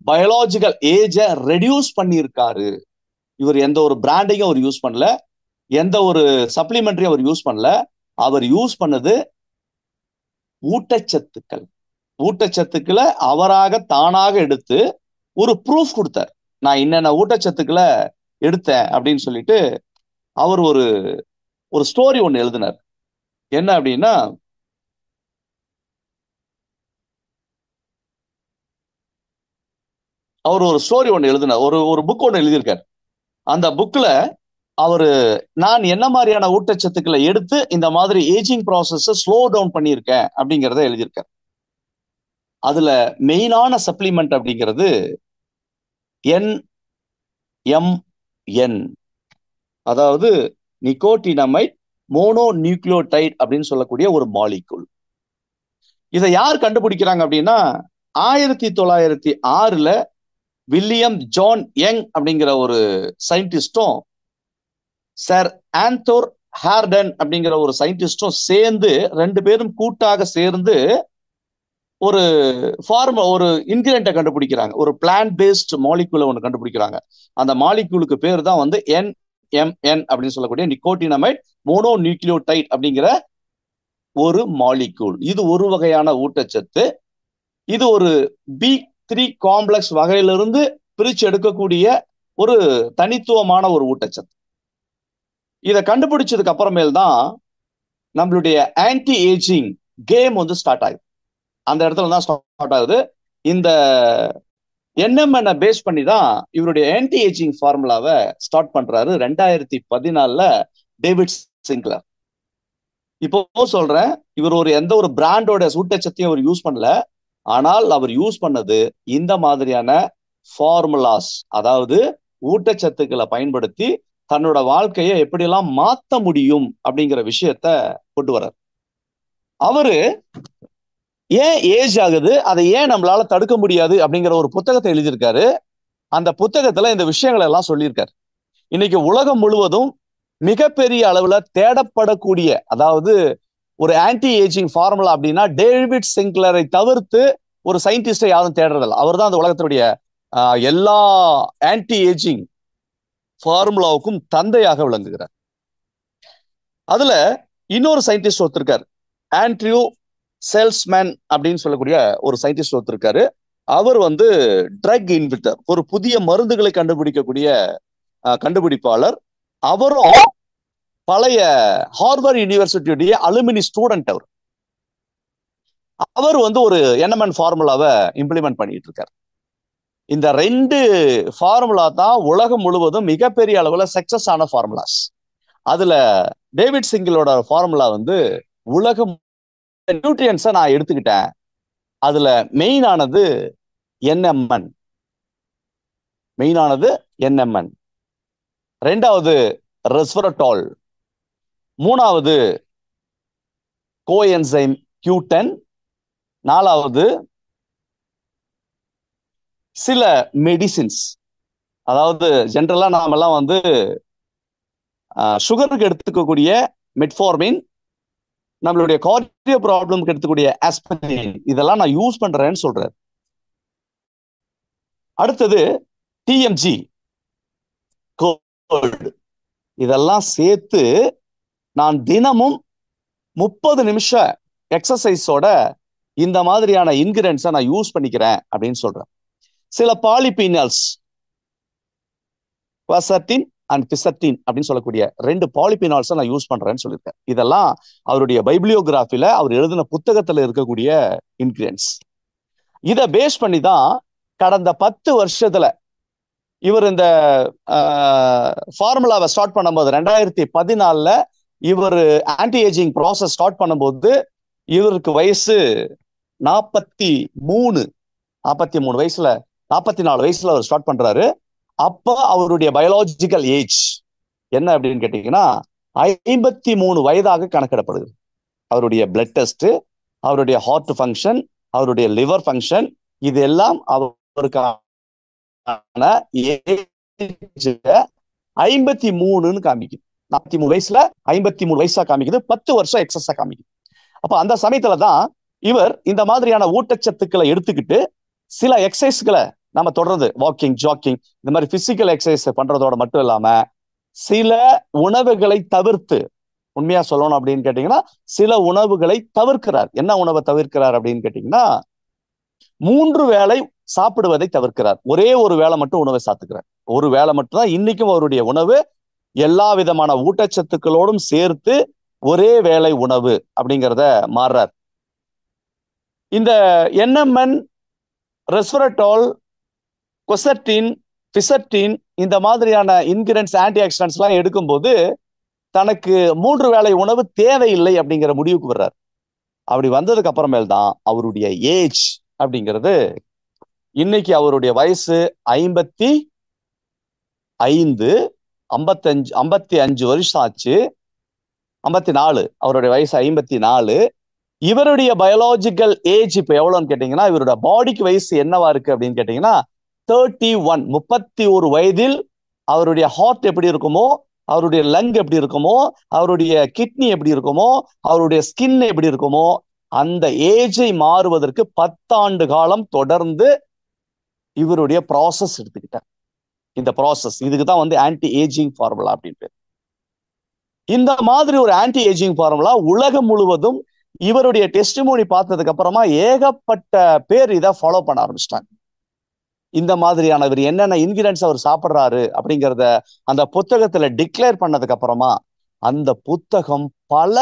பயாலஜிக்கல் ஏஜ ரெடியூஸ் பண்ணியிருக்காரு. இவர் எந்த ஒரு பிராண்டையும் அவர் யூஸ் பண்ணல, எந்த ஒரு சப்ளிமெண்டரியும் அவர் யூஸ் பண்ணல. அவர் யூஸ் பண்ணது ஊட்டச்சத்துக்களை அவராக தானாக எடுத்து ஒரு ப்ரூஃப் கொடுத்தார். நான் என்னென்ன ஊட்டச்சத்துக்களை எடுத்தேன் அப்படின்னு சொல்லிட்டு அவர் ஒரு ஸ்டோரி ஒன்று எழுதினார். என்ன அப்படின்னா, அவர் ஒரு ஸ்டோரி ஒன்று எழுதினார், ஒரு புக் ஒன்று எழுதியிருக்கார். அந்த புக்ல அவரு நான் என்ன மாதிரியான ஊட்டச்சத்துக்களை எடுத்து இந்த மாதிரி ஏஜிங் ப்ராசஸ் ஸ்லோ டவுன் பண்ணியிருக்கேன் அப்படிங்கிறத எழுதியிருக்கார். அதுல மெயினான சப்ளிமெண்ட் அப்படிங்கிறது NMN, அதாவது நிக்கோட்டினமைட் மோனோ நியூக்ளியோடைட் அப்படின்னு சொல்லக்கூடிய ஒரு மாலிக்யூல். இதை யார் கண்டுபிடிக்கிறாங்க அப்படின்னா, 1906 வில்லியம் ஜான் யங் அப்படிங்கிற ஒரு சயின்டிஸ்டும் சார் ஆந்தோர் ஹார்டன் அப்படிங்கிற ஒரு சயின்டிஸ்டும் சேர்ந்து, 2 பேரும் கூட்டாக சேர்ந்து ஒரு இன்கிரியன்ட்டை கண்டுபிடிக்கிறாங்க. ஒரு பிளான்ட் பேஸ்ட் மாலிக்யூலை ஒன்று கண்டுபிடிக்கிறாங்க. அந்த மாலிக்யூலுக்கு பேர் தான் NMN அப்படின்னு சொல்லக்கூடிய நிக்கோட்டினமைட் மோனோ நியூக்ளியோடைட் அப்படிங்கிற ஒரு மாலிக்யூல். இது ஒரு வகையான ஊட்டச்சத்து. இது ஒரு B3 காம்ப்ளெக்ஸ் வகையிலிருந்து பிரிச்சு எடுக்கக்கூடிய ஒரு தனித்துவமான ஒரு ஊட்டச்சத்து. இதை கண்டுபிடிச்சதுக்கு அப்புறமேல் தான் நம்மளுடைய ஆன்டி ஏஜிங் கேம் ஸ்டார்ட் ஆகுது. அந்த இடத்துல தான் ஸ்டார்ட் ஆகுது. இந்த NMN பேஸ் பண்ணி தான் இவருடைய ஆன்டி ஏஜிங் ஃபார்முலாவை ஸ்டார்ட் பண்றாரு 2014 டேவிட் சிங்க்லர். இப்போ சொல்றேன், இவர் எந்த ஒரு பிராண்டோட ஊட்டச்சத்தையும் அவர் யூஸ் பண்ணல. ஆனால் அவர் யூஸ் பண்ணது இந்த மாதிரியான ஃபார்முலாஸ், அதாவது ஊட்டச்சத்துக்களை பயன்படுத்தி தன்னோட வாழ்க்கையை எப்படியெல்லாம் மாத்த முடியும் அப்படிங்கிற விஷயத்த கொண்டு வர்றார். அவரு ஏன் ஏஜ் ஆகுது, அதை ஏன் நம்மளால தடுக்க முடியாது அப்படிங்கிற ஒரு புத்தகத்தை எழுதியிருக்காரு. அந்த புத்தகத்துல இந்த விஷயங்கள் எல்லாம் சொல்லியிருக்காரு. இன்னைக்கு உலகம் முழுவதும் மிகப்பெரிய அளவுல தேடப்படக்கூடிய, அதாவது ஒரு ஆன்டி ஏஜிங் ஃபார்முலா அப்படின்னா டேவிட் சிங்க்லரை தவிர்த்து ஒரு சயின்டிஸ்டை யாரும் தேடுறதில்ல. அவர் தான் அந்த உலகத்தினுடைய எல்லா ஆன்டி ஏஜிங் ஃபார்முலாவுக்கும் தந்தையாக விளங்குகிறார். அதுல இன்னொரு சயின்டிஸ்ட் ஒருத்தருக்காரு, ஆண்ட்ரியூ சேல்ஸ்மேன் அப்படின்னு சொல்லக்கூடிய ஒரு சயின்டிஸ்ட் ஒருத்தருக்காரு. அவர் ட்ரக் இன்வென்டர், ஒரு புதிய மருந்துகளை கண்டுபிடிக்கக்கூடிய கண்டுபிடிப்பாளர். அவரும் பழைய ஹார்வர்ட் யூனிவர்சிட்டியுடைய அலுமினி ஸ்டூடெண்ட். அவர் ஒரு NMN ஃபார்முலாவை இம்ப்ளிமெண்ட் பண்ணிட்டு இருக்காரு. இந்த 2 ஃபார்முலா தான் உலகம் முழுவதும் மிகப்பெரிய அளவுல சக்சஸ் ஆன ஃபார்முலாஸ். அதுல டேவிட் சிங்கிளோட ஃபார்முலா உலகம் நியூட்ரியன்ஸை நான் எடுத்துக்கிட்டேன். அதுல மெயினானது NMN, ரெண்டாவது ரெஸ்வரட்டால், மூணாவது கோஎன்சைம் Q10, நாலாவது சில மெடிசின்ஸ். அதாவது ஜென்ரலா நாமெல்லாம் சுகருக்கு எடுத்துக்கக்கூடிய மெட்ஃபார்மின், நம்மளுடைய கார்டியோ ப்ராப்ளம்க்கு எடுத்துக்கூடிய ஆஸ்பிரின், இதெல்லாம் நான் யூஸ் பண்றேன்னு சொல்றாரு. அடுத்தது TMG, இதெல்லாம் சேர்த்து நான் தினமும் 30 நிமிஷம் எக்ஸசைஸோட இந்த மாதிரியான இன்கிரியன்ஸை நான் யூஸ் பண்ணிக்கிறேன் அப்படின்னு சொல்றேன். சில பாலிபீனல்ஸ், குவர்செட்டின் அண்ட் பிசெட்டின் அப்படின்னு சொல்லக்கூடிய 2 பாலிபீனால்ஸை நான் யூஸ் பண்றேன்னு சொல்லியிருக்கேன். இதெல்லாம் அவருடைய பைபிளியோகிராஃபில அவர் எழுதின புத்தகத்துல இருக்கக்கூடிய இன்கிரியன்ஸ். இதை பேஸ் பண்ணி தான் கடந்த 10 வருஷத்துல இவர் இந்த ஃபார்முலாவை ஸ்டார்ட் பண்ணும்போது 2014 இவர் ஆன்டி ஏஜிங் ப்ராசஸ் ஸ்டார்ட் பண்ணும்போது இவருக்கு வயசு 43 வயசுல, 44 வயசுல அவர் ஸ்டார்ட் பண்றாரு. அப்ப அவருடைய பயாலஜிக்கல் ஏஜ் என்ன அப்படின்னு கேட்டீங்கன்னா 53 வயதாக கணக்கிடப்படுது. அவருடைய பிளட் டெஸ்ட், அவருடைய ஹார்ட் ஃபங்க்ஷன், அவருடைய லிவர் ஃபங்க்ஷன், இது எல்லாம் அவருக்கான 53ன்னு காமிக்குது. 43 வயசுல 53 வயசா காமிக்குது, 10 வருஷம் எக்ஸஸா காமிக்குது. அப்ப அந்த சமயத்துலதான் இவர் இந்த மாதிரியான ஊட்டச்சத்துக்களை எடுத்துக்கிட்டு சில எக்ஸசைஸ்களை நம்ம தொடர்ந்து வாக்கிங், ஜாக்கிங், இந்த மாதிரி பிசிக்கல் எக்ஸசைஸ் பண்றதோட மட்டும் இல்லாம சில உணவுகளை தவிர்த்து, உண்மையா சொல்லணும் அப்படின்னு கேட்டீங்கன்னா சில உணவுகளை தவிர்க்கிறார். என்ன உணவை தவிர்க்கிறார் அப்படின்னு கேட்டீங்கன்னா 3 வேளை சாப்பிடுவதை தவிர்க்கிறார். ஒரே ஒரு வேளை மட்டும் உணவை சாப்பிட்டுக்கிறார். ஒரு வேளை மட்டும் தான் இன்னைக்கும் அவருடைய உணவு. எல்லா விதமான ஊட்டச்சத்துக்களோடும் சேர்த்து ஒரே வேளை உணவு அப்படிங்கிறத மாறுறார். இந்த NMN, ரெஸ்வரட்டால், குவர்செட்டின், பிசெட்டின் இந்த மாதிரியான இன்கிரியன்ஸ், ஆன்டி ஆக்சிடென்ட்ஸ் எல்லாம் எடுக்கும்போது தனக்கு 3 வேளை உணவு தேவையில்லை அப்படிங்கிற முடிவுக்கு வர்றார். அப்படி வந்ததுக்கு அப்புறமேல் தான் அவருடைய ஏஜ் அப்படிங்கிறது, இன்னைக்கு அவருடைய வயசு 55 வருஷம் ஆச்சு. 54, அவருடைய வயசு 54. இவருடைய பயாலஜிக்கல் ஏஜ் இப்ப எவ்வளவுன்னு கேட்டீங்கன்னா, இவருடைய பாடிக்கு வயசு என்னவா இருக்கு அப்படின்னு கேட்டீங்கன்னா 31 வயதில் அவருடைய ஹார்ட் எப்படி இருக்குமோ, அவருடைய லங் எப்படி இருக்குமோ, அவருடைய கிட்னி எப்படி இருக்குமோ, அவருடைய ஸ்கின் எப்படி இருக்குமோ, அந்த ஏஜை மாறுவதற்கு 10 ஆண்டு காலம் தொடர்ந்து இவருடைய ப்ராசஸ் எடுத்துக்கிட்டார். இந்த ப்ராசஸ், இதுக்கு தான் ஆன்டி ஏஜிங் ஃபார்முலா அப்படின்ட்டு. இந்த மாதிரி ஒரு ஆன்டி ஏஜிங் ஃபார்முலா உலகம் முழுவதும் இவருடைய டெஸ்டிமோனி பார்த்ததுக்கு அப்புறமா ஏகப்பட்ட பேர் இதை ஃபாலோ பண்ண ஆரம்பிச்சிட்டாங்க. இந்த மாதிரியான இவர் என்னென்ன இன்கிரியன்ஸ் அவர் சாப்பிட்றாரு அப்படிங்கிறத அந்த புத்தகத்துல டிக்ளேர் பண்ணதுக்கு அப்புறமா அந்த புத்தகம் பல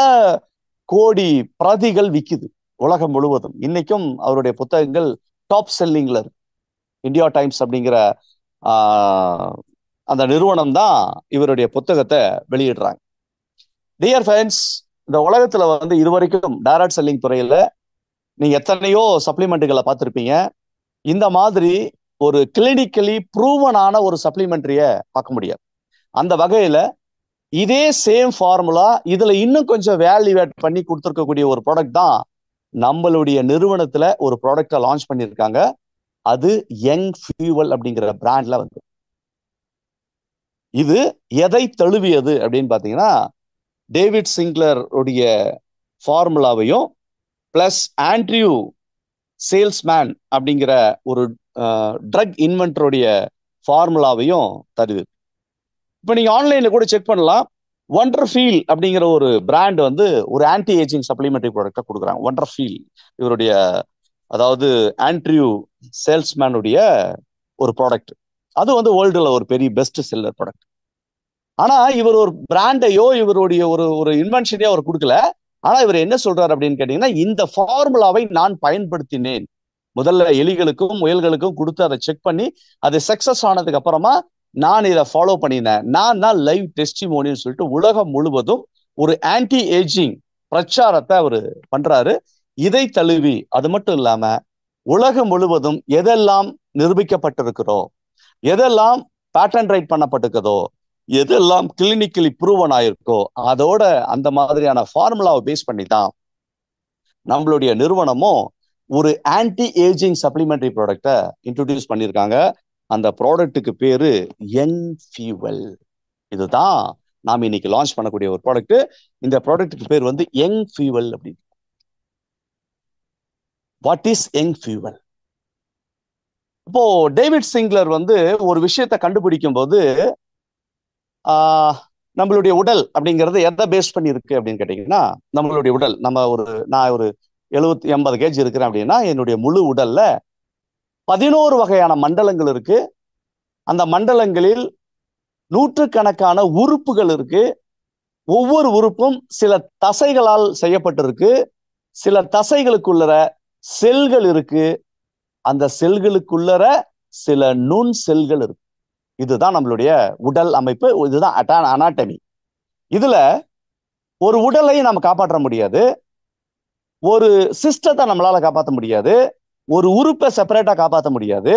கோடி பிரதிகள் விக்குது உலகம் முழுவதும். இன்னைக்கும் அவருடைய புத்தகங்கள் டாப் செல்லிங்ல இருக்கு. இந்தியா டைம்ஸ் அப்படிங்கிற அந்த நிறுவனம் தான் இவருடைய புத்தகத்தை வெளியிடுறாங்க. டியர் ஃப்ரெண்ட்ஸ், இந்த உலகத்துல இதுவரைக்கும் டைரக்ட் செல்லிங் துறையில நீங்க எத்தனையோ சப்ளிமெண்ட்டுகளை பார்த்துருப்பீங்க. இந்த மாதிரி ஒரு கிளினிக்கலி ப்ரூவனான ஒரு சப்ளிமெண்ட்ரிய பார்க்க முடியாது. அந்த வகையில இதே சேம் ஃபார்முலா இதுல இன்னும் கொஞ்சம் வேல்யூவேட் பண்ணி கொடுத்துருக்கக்கூடிய ஒரு ப்ராடக்ட் தான் நம்மளுடைய நிறுவனத்துல ஒரு ப்ராடக்டை லான்ச் பண்ணியிருக்காங்க. அது யங் ஃபியூவல் அப்படிங்கிற பிராண்ட்ல வந்து. இது எதை தழுவியது அப்படின்னு பாத்தீங்கன்னா, டேவிட் சிங்க்லர் உடைய ஃபார்முலாவையும் பிளஸ் ஆண்ட்ரியூ சேல்ஸ்மேன் அப்படிங்கிற ஒரு ட்ரக் இன்வென்டருடைய ஃபார்முலாவையும் தருது. இப்போ நீங்க ஆன்லைன்ல கூட செக் பண்ணலாம். ஒண்டர்ஃபீல் அப்படிங்கிற ஒரு பிராண்ட் வந்து ஒரு ஆன்டி ஏஜிங் சப்ளிமெண்டரி ப்ராடக்டா கொடுக்குறாங்க. ஒண்டர்ஃபீல் இவருடைய, அதாவது ஆண்ட்ரியூ சேல்ஸ்மேனுடைய ஒரு ப்ராடக்ட். அது வந்து வேர்ல்டுல ஒரு பெரிய பெஸ்ட் செல்லர் ப்ராடக்ட். ஆனா இவர் ஒரு பிராண்டையோ இவருடைய ஒரு ஒரு இன்வென்ஷனையோ அவர் கொடுக்கல. ஆனா இவர் என்ன சொல்றாரு அப்படின்னு கேட்டீங்கன்னா, இந்த ஃபார்முலாவை நான் பயன்படுத்தினேன். முதல்ல எலிகளுக்கும் முயல்களுக்கும் கொடுத்து அதை செக் பண்ணி அது சக்சஸ் ஆனதுக்கு அப்புறமா நான் இதை ஃபாலோ பண்ணினேன். நான் தான் லைவ் டெஸ்டிமோனின்னு சொல்லிட்டு உலகம் முழுவதும் ஒரு ஆன்டி ஏஜிங் பிரச்சாரத்தை அவர் பண்றாரு. இதை தழுவி அது மட்டும் இல்லாம உலகம் முழுவதும் எதெல்லாம் நிரூபிக்கப்பட்டிருக்கிறோ, எதெல்லாம் பேட்டன் ரைட் பண்ணப்பட்டிருக்கதோ, எதெல்லாம் கிளினிக்கலி ப்ரூவன் ஆயிருக்கோ, அதோட அந்த மாதிரியான ஃபார்முலாவை பேஸ் பண்ணி தான் நம்மளுடைய நிறுவனமும் ஒரு ஆன்டி ஏஜிங் சப்ளிமெண்டரி ப்ராடக்டை இன்ட்ரோடியூஸ் பண்ணியிருக்காங்க. அந்த ப்ராடக்ட்டுக்கு பேரு யங் ஃபியூவல். இதுதான் நாம் இன்னைக்கு லான்ச் பண்ணக்கூடிய ஒரு ப்ராடக்ட். இந்த ப்ராடக்ட்டுக்கு பேர் வந்து யங் ஃபியூவல் அப்படின்னு. What is young fuel? இப்போ டேவிட் சிங்க்லர் வந்து ஒரு விஷயத்தை கண்டுபிடிக்கும் போது நம்மளுடைய உடல் அப்படிங்கிறது எதை பேஸ் பண்ணி இருக்கு அப்படின்னு கேட்டீங்கன்னா, நம்மளுடைய உடல், நான் ஒரு 70-80 கேஜி இருக்கிறேன் அப்படின்னா என்னுடைய முழு உடல்ல 11 வகையான மண்டலங்கள் இருக்கு. அந்த மண்டலங்களில் நூற்றுக்கணக்கான உறுப்புகள் இருக்கு. ஒவ்வொரு உறுப்பும் சில தசைகளால் செய்யப்பட்டிருக்கு. சில தசைகளுக்குள்ளற செல்கள் இருக்கு. அந்த செல்களுக்குள்ளற சில நுண் செல்கள் இருக்கு. இதுதான் நம்மளுடைய உடல் அமைப்பு. இதுதான் அனாட்டமி. இதுல ஒரு உடலை நம்ம காப்பாற்ற முடியாது, ஒரு சிஸ்டத்தை நம்மளால காப்பாற்ற முடியாது, ஒரு உறுப்பை செப்பரேட்டா காப்பாற்ற முடியாது.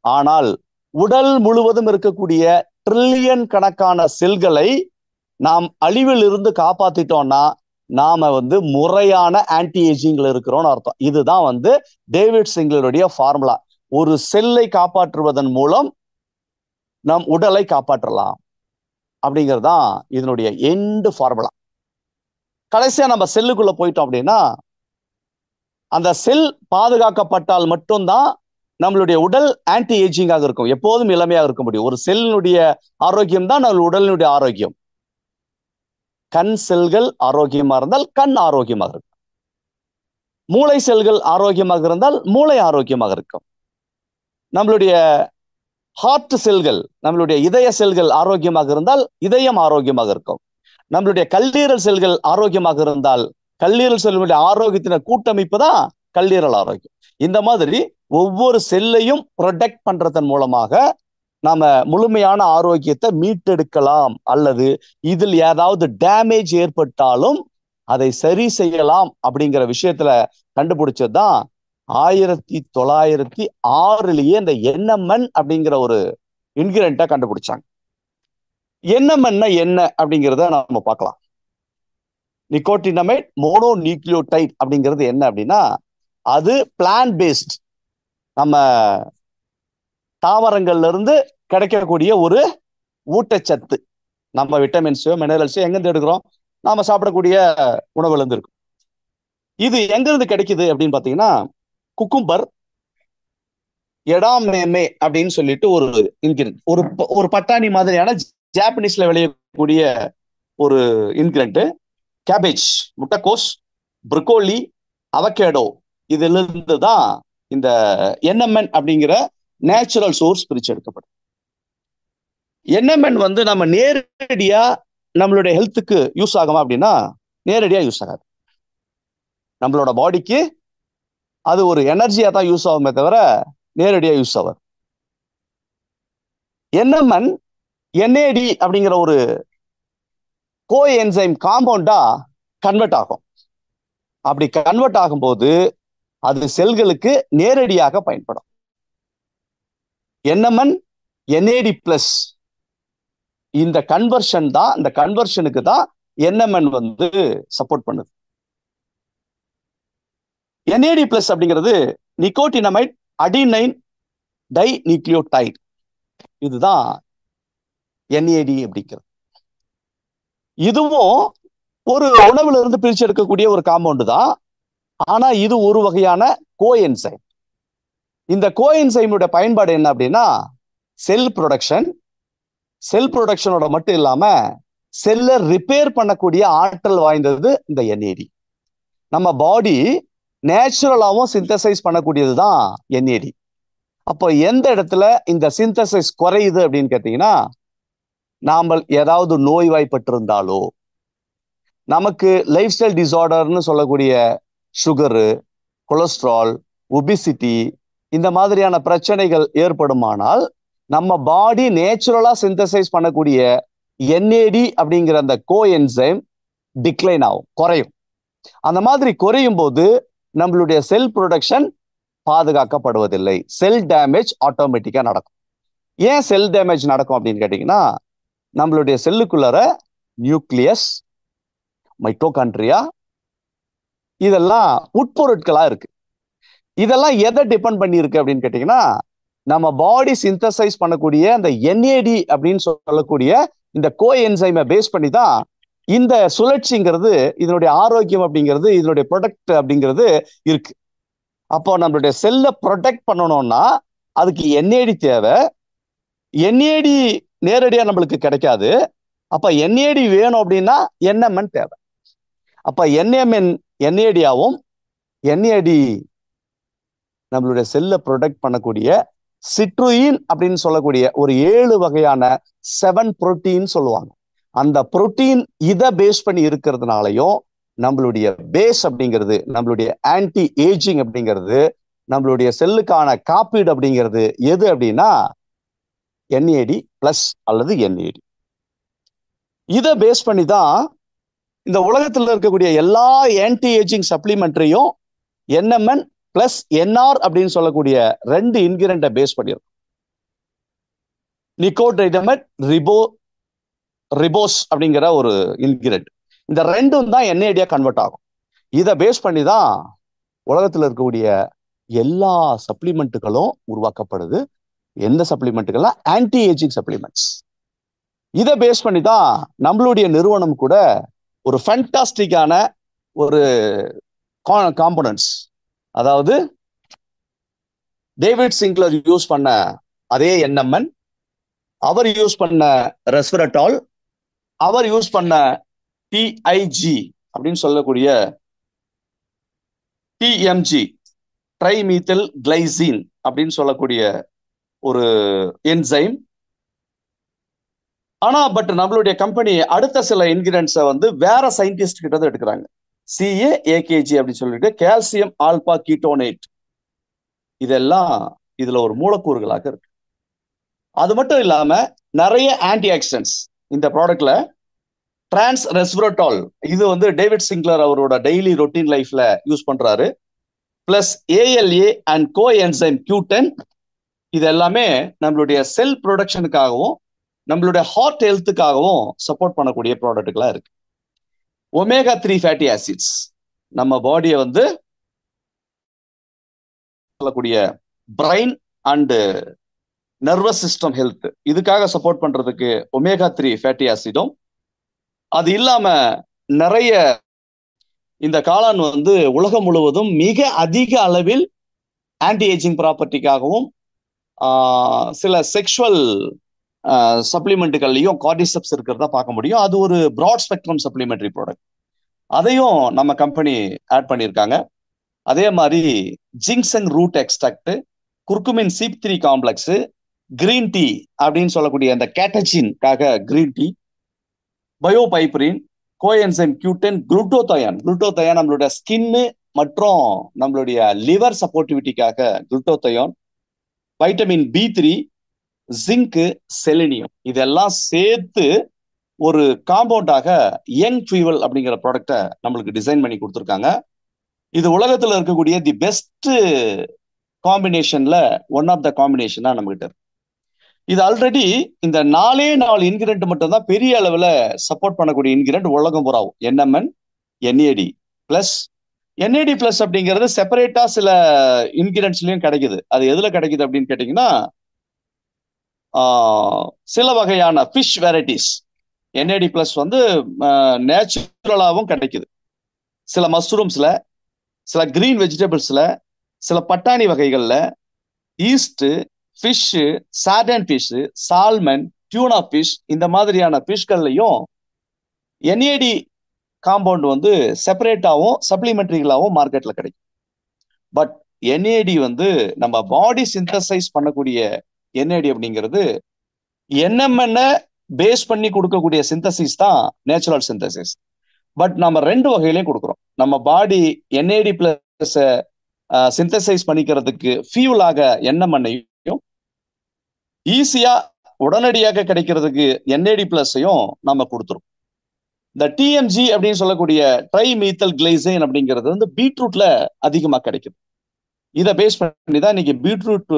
ஆனால் உடல் முழுவதும் இருக்கக்கூடிய ட்ரில்லியன் கணக்கான செல்களை நாம் அழிவில் இருந்து காப்பாத்திட்டோம்னா நாம வந்து முறையான ஆன்டி ஏஜிங்ல இருக்கிறோம்னு அர்த்தம். இதுதான் வந்து டேவிட் சிங்க்லருடைய ஃபார்முலா. ஒரு செல்லை காப்பாற்றுவதன் மூலம் நம் உடலை காப்பாற்றலாம் அப்படிங்கிறது தான் இதனுடைய எண்ட் ஃபார்முலா. கடைசியா நம்ம செல்லுக்குள்ள போயிட்டோம் அப்படின்னா, அந்த செல் பாதுகாக்கப்பட்டால் மட்டும்தான் நம்மளுடைய உடல் ஆன்டி ஏஜிங்காக இருக்கும், எப்போதும் இளமையாக இருக்க முடியும். ஒரு செல்லினுடைய ஆரோக்கியம் தான் நம்ம உடலினுடைய ஆரோக்கியம். கண் செல்கள் ஆரோக்கியமா இருந்தால் கண் ஆரோக்கியமாக இருக்கும். மூளை செல்கள் ஆரோக்கியமாக இருந்தால் மூளை ஆரோக்கியமாக இருக்கும். நம்மளுடைய ஹார்ட் செல்கள், நம்மளுடைய இதய செல்கள் ஆரோக்கியமாக இருந்தால் இதயம் ஆரோக்கியமாக இருக்கும். நம்மளுடைய கல்லீரல் செல்கள் ஆரோக்கியமாக இருந்தால் கல்லீரல் செல்களுடைய ஆரோக்கியத்தின கூட்டமைப்பு தான் கல்லீரல் ஆரோக்கியம். இந்த மாதிரி ஒவ்வொரு செல்லையும் ப்ரொடெக்ட் பண்றதன் மூலமாக நாம முழுமையான ஆரோக்கியத்தை மீட்டெடுக்கலாம், அல்லது இதில் ஏதாவது டேமேஜ் ஏற்பட்டாலும் அதை சரி செய்யலாம் அப்படிங்கிற விஷயத்துல கண்டுபிடிச்சதுதான் 1906 இந்த NMN அப்படிங்கிற ஒரு இன்கிரியன்ட்டை கண்டுபிடிச்சாங்க. NMN என்ன அப்படிங்கிறத நம்ம பார்க்கலாம். நிக்கோட்டினமைட் மோனோநியூக்ளியோடைட் அப்படிங்கிறது என்ன அப்படின்னா, அது பிளான்ட் பேஸ்ட், நம்ம தாவரங்கள்ல இருந்து கிடைக்கக்கூடிய ஒரு ஊட்டச்சத்து. நம்ம விட்டமின்ஸோ மினரல்ஸோ எங்கிருந்து எடுக்கிறோம்? நாம சாப்பிடக்கூடிய உணவுல இருந்து இருக்கும். இது எங்கிருந்து கிடைக்குது அப்படின்னு பாத்தீங்கன்னா, குக்கும்பர், எடாமேமே அப்படின்னு சொல்லிட்டு ஒரு இன்கிரியன்ட், ஒரு பட்டாணி மாதிரியான ஜாப்பனீஸ்ல விளையக்கூடிய ஒரு இன்கிரியன்ட். கேபேஜ், முட்டைக்கோஸ், ப்ரொக்கோலி, அவகேடோ, இதுல இருந்து தான் இந்த NMN அப்படிங்கிற நேச்சுரல் சோர்ஸ் பிரிச்சு எடுக்கப்படும். NMN வந்து நம்ம நேரடியா நம்மளுடைய ஹெல்த்துக்கு யூஸ் ஆகுமா அப்படின்னா நேரடியா யூஸ் ஆகாது. நம்மளோட பாடிக்கு அது ஒரு எனர்ஜியா தான் யூஸ் ஆகுமே தவிர நேரடியா யூஸ் ஆகாது. NMN NAD அப்படிங்கிற ஒரு கோ என்சைம் காம்பவுண்டா கன்வெர்ட் ஆகும். அப்படி கன்வெர்ட் ஆகும்போது அது செல்களுக்கு நேரடியாக பயன்படும். NMN NAD+ இந்த கன்வர்ஷனுக்கு தான் NMN வந்து சப்போர்ட் பண்ணுது. NAD பிளஸ் அப்படிங்கிறது நிக்கோட்டினமைட் அடினைன் டை நியூக்ளியோடைடு. இதுதான் NAD அப்படிங்கிறது. இதுவும் ஒரு உணவுல இருந்து பிரிச்சு எடுக்கக்கூடிய ஒரு காம்பவுண்டு தான். ஆனா இது ஒரு வகையான கோஎன்சைம். இந்த கோஎன்சைமோட பயன்பாடு என்ன அப்படின்னா செல் ப்ரொடக்ஷனோட மட்டும் இல்லாம செல்லை ரிப்பேர் பண்ணக்கூடிய ஆற்றல் வாய்ந்தது இந்த NAD. நம்ம பாடி நேச்சுரலாவும் சிந்தசைஸ் பண்ணக்கூடியது தான் NAD. அப்போ எந்த இடத்துல இந்த சிந்தசைஸ் குறையுது அப்படின்னு கேட்டீங்கன்னா, நாம ஏதாவது நோய்வாய்ப்பட்டிருந்தாலோ, நமக்கு லைஃப் ஸ்டைல் டிசார்டர்னு சொல்லக்கூடிய சுகரு, கொலஸ்ட்ரால், ஒபிசிட்டி இந்த மாதிரியான பிரச்சனைகள் ஏற்படுமானால் நம்ம பாடி நேச்சுரலா சிந்தசைஸ் பண்ணக்கூடிய NAD அப்படிங்கிற அந்த கோஎன்சைம் டிக்ளைன் ஆகும், குறையும். அந்த மாதிரி குறையும் போது நம்மளுடைய செல் ப்ரொடக்ஷன் பாதுகாக்கப்படுவதில்லை. செல் டேமேஜ் ஆட்டோமேட்டிக்கா நடக்கும். ஏன் செல் டேமேஜ் நடக்கும் அப்படின்னு கேட்டீங்கன்னா, நம்மளுடைய செல்லுக்குள்ளார நியூக்ளியஸ், மைட்டோகாண்ட்ரியா இதெல்லாம் உட்பொருட்களா இருக்கு. இதெல்லாம் எதை டிபெண்ட் பண்ணி இருக்கு அப்படின்னு கேட்டீங்கன்னா, நம்ம பாடி சிந்தசைஸ் பண்ணக்கூடிய அந்த NAD அப்படின்னு சொல்லக்கூடிய இந்த கோஎன்சைமை பேஸ் பண்ணி தான் இந்த சுழற்சிங்கிறது, இதனுடைய ஆரோக்கியம் அப்படிங்கிறது, இதனுடைய ப்ரொடக்ட் அப்படிங்கிறது இருக்கு. அப்போ நம்மளுடைய செல்லை ப்ரொடெக்ட் பண்ணணும்னா அதுக்கு NAD தேவை. NAD நேரடியா நம்மளுக்கு கிடைக்காது. அப்ப NAD வேணும் அப்படின்னா NMN தேவை. அப்ப NAD-ஆவும் NAD நம்மளுடைய செல்லை ப்ரொடெக்ட் பண்ணக்கூடிய சிட்ருயின் அப்படின்னு சொல்லக்கூடிய ஒரு 7 வகையான 7 புரோட்டீன் சொல்லுவாங்க. அந்த புரோட்டீன் இதை பேஸ் பண்ணி இருக்கிறதுனாலையும் நம்மளுடைய பேஸ் அப்படிங்கிறது, நம்மளுடைய ஆன்டி ஏஜிங் அப்படிங்கிறது, நம்மளுடைய செல்லுக்கான காப்பீடு அப்படிங்கிறது எது அப்படின்னா NAD பிளஸ் அல்லது NAD. இதை பேஸ் பண்ணி தான் இந்த உலகத்தில் இருக்கக்கூடிய எல்லா ஆன்டி ஏஜிங் சப்ளிமெண்ட்ரியும் NMN பிளஸ் NR அப்படின்னு சொல்லக்கூடிய 2 இன்கிரியன்ட்டை பேஸ் பண்ணிடும். நிக்கோடைனமைட் ரிபோஸ் அப்படிங்கிற ஒரு இன்கிரியன்ட். இந்த ரெண்டும் தான் NAD-ஆ கன்வெர்ட் ஆகும். இதை பேஸ் பண்ணி தான் உலகத்தில் இருக்கக்கூடிய எல்லா சப்ளிமெண்ட்டுகளும் உருவாக்கப்படுது. எந்த சப்ளிமெண்ட்டுகள்லாம் ஆன்டி ஏஜிங் சப்ளிமெண்ட்ஸ். இதை பேஸ் பண்ணி தான் நம்மளுடைய நிறுவனம் கூட ஒரு ஃபேண்டாஸ்டிக்கான ஒரு காம்பனன்ட்ஸ், அதாவது டேவிட் சிங்க்லர் யூஸ் பண்ண அதே NMN, அவர் யூஸ் பண்ண ரெஸ்வரட்டால், அவர் யூஸ் பண்ண TIG அப்படின்னு சொல்லக்கூடிய TMG ட்ரைமீத்தில் கிளைசின் அப்படின்னு சொல்லக்கூடிய ஒரு என்சைம். ஆனா பட் நம்மளுடைய கம்பெனி அடுத்த சில இன்கிரியன்ட்ஸை வந்து வேற சயின்டிஸ்ட் கிட்ட தான் எடுக்கிறாங்க. CA-AKG அப்படின்னு சொல்லிட்டு கால்சியம் ஆல்பா கீட்டோனேட். இதெல்லாம் இதுல ஒரு மூலக்கூறுகளாக இருக்கு. அது மட்டும் இல்லாம நிறைய ஆன்டி ஆக்சிடென்ட்ஸ் இந்த ப்ராடக்ட்ல. டிரான்ஸ் ரெஸ்வரட்டால், இது வந்து டேவிட் சிங்க்லர் அவரோட டெய்லி ரொட்டீன் லைஃப்ல யூஸ் பண்றாரு. Plus ALA and coenzyme Q10, இது எல்லாமே நம்மளுடைய செல் ப்ரொடக்ஷனுக்காகவும் நம்மளுடைய ஹார்ட் ஹெல்த்துக்காகவும் சப்போர்ட் பண்ணக்கூடிய ப்ராடக்ட்களா இருக்கு. omega-3 ஃபேட்டி ஆசிட்ஸ் நம்ம பாடியை வந்து சொல்லக்கூடிய brain and nervous system health, இதுக்காக சப்போர்ட் பண்றதுக்கு omega-3 ஃபேட்டி ஆசிடும், அது இல்லாம நிறைய இந்த காளான் வந்து உலகம் முழுவதும் மிக அதிக அளவில் ஆன்டி ஏஜிங் ப்ராப்பர்ட்டிக்காகவும் சில செக்ஷுவல் சப்ளிமெண்ட்டுகள்லையும் கார்டிசெப்ஸ் இருக்கிறதா பார்க்க முடியும். அது ஒரு பிராட் ஸ்பெக்ட்ரம் சப்ளிமெண்டரி ப்ராடக்ட். அதையும் நம்ம கம்பெனி ஆட் பண்ணியிருக்காங்க. அதே மாதிரி ginseng root extract, curcumin C3 complex, green tea அப்படின்னு சொல்லக்கூடிய அந்த கேட்டஜின்காக green tea, bioperine, coenzyme Q10, glutathione நம்மளுடைய ஸ்கின்னு மற்றும் நம்மளுடைய லிவர் சப்போர்ட்டிவிட்டிக்காக glutathione, vitamin B3, zinc, selenium, இதெல்லாம் சேர்த்து ஒரு காம்பவுண்டாக யங் ஃபியூவல் அப்படிங்கிற ப்ராடக்டை நம்மளுக்கு டிசைன் பண்ணி கொடுத்துருக்காங்க. இது உலகத்தில் இருக்கக்கூடிய தி பெஸ்ட் காம்பினேஷன்ல ஒன் ஆஃப் த காம்பினேஷனா நம்மகிட்ட இருக்கு. இது ஆல்ரெடி இந்த 4 இன்கிரிடென்ட் மட்டும் தான் பெரிய அளவுல சப்போர்ட் பண்ணக்கூடிய இன்கிரிடென்ட் உலகம் பூராவும். NMN, NAD plus. NAD plus அப்படிங்கிறது செப்பரேட்டா சில இன்கிரிடென்ட்ஸ்லயும் கிடைக்குது. அது எதுல கிடைக்குது அப்படின்னு கேட்டீங்கன்னா, சில வகையான ஃபிஷ் வெரைட்டிஸ் NAD பிளஸ் வந்து நேச்சுரலாகவும் கிடைக்குது. சில மஷ்ரூம்ஸ்ல, சில கிரீன் வெஜிடபிள்ஸ்ல, சில பட்டாணி வகைகள்ல, yeast, fish, sardine fish, salmon, tuna fish, இந்த மாதிரியான ஃபிஷ்கள்லையும் NAD காம்பவுண்ட் வந்து செப்பரேட்டாகவும் சப்ளிமெண்டரிகளாகவும் மார்க்கெட்ல கிடைக்கும். பட் NAD வந்து நம்ம பாடி சிந்தசைஸ் பண்ணக்கூடிய NAD அப்படிங்கிறது NMN பேஸ் பண்ணி கொடுக்கக்கூடிய சிந்தசிஸ் தான் நேச்சுரல் சிந்தசிஸ். பட் நம்ம 2 வகையிலையும் கொடுக்குறோம். நம்ம பாடி NAD பிளஸ் சிந்தசைஸ் பண்ணிக்கிறதுக்கு ஃபியூலாக NMN-ஐயும், ஈஸியா உடனடியாக கிடைக்கிறதுக்கு NAD பிளஸையும் நம்ம கொடுத்துரும். இந்த TMG அப்படின்னு சொல்லக்கூடிய ட்ரை மீத்தல் கிளைசைன் அப்படிங்கிறது வந்து பீட்ரூட்ல அதிகமா கிடைக்குது. இதை பேஸ் பண்ணி தான் இன்னைக்கு பீட்ரூட்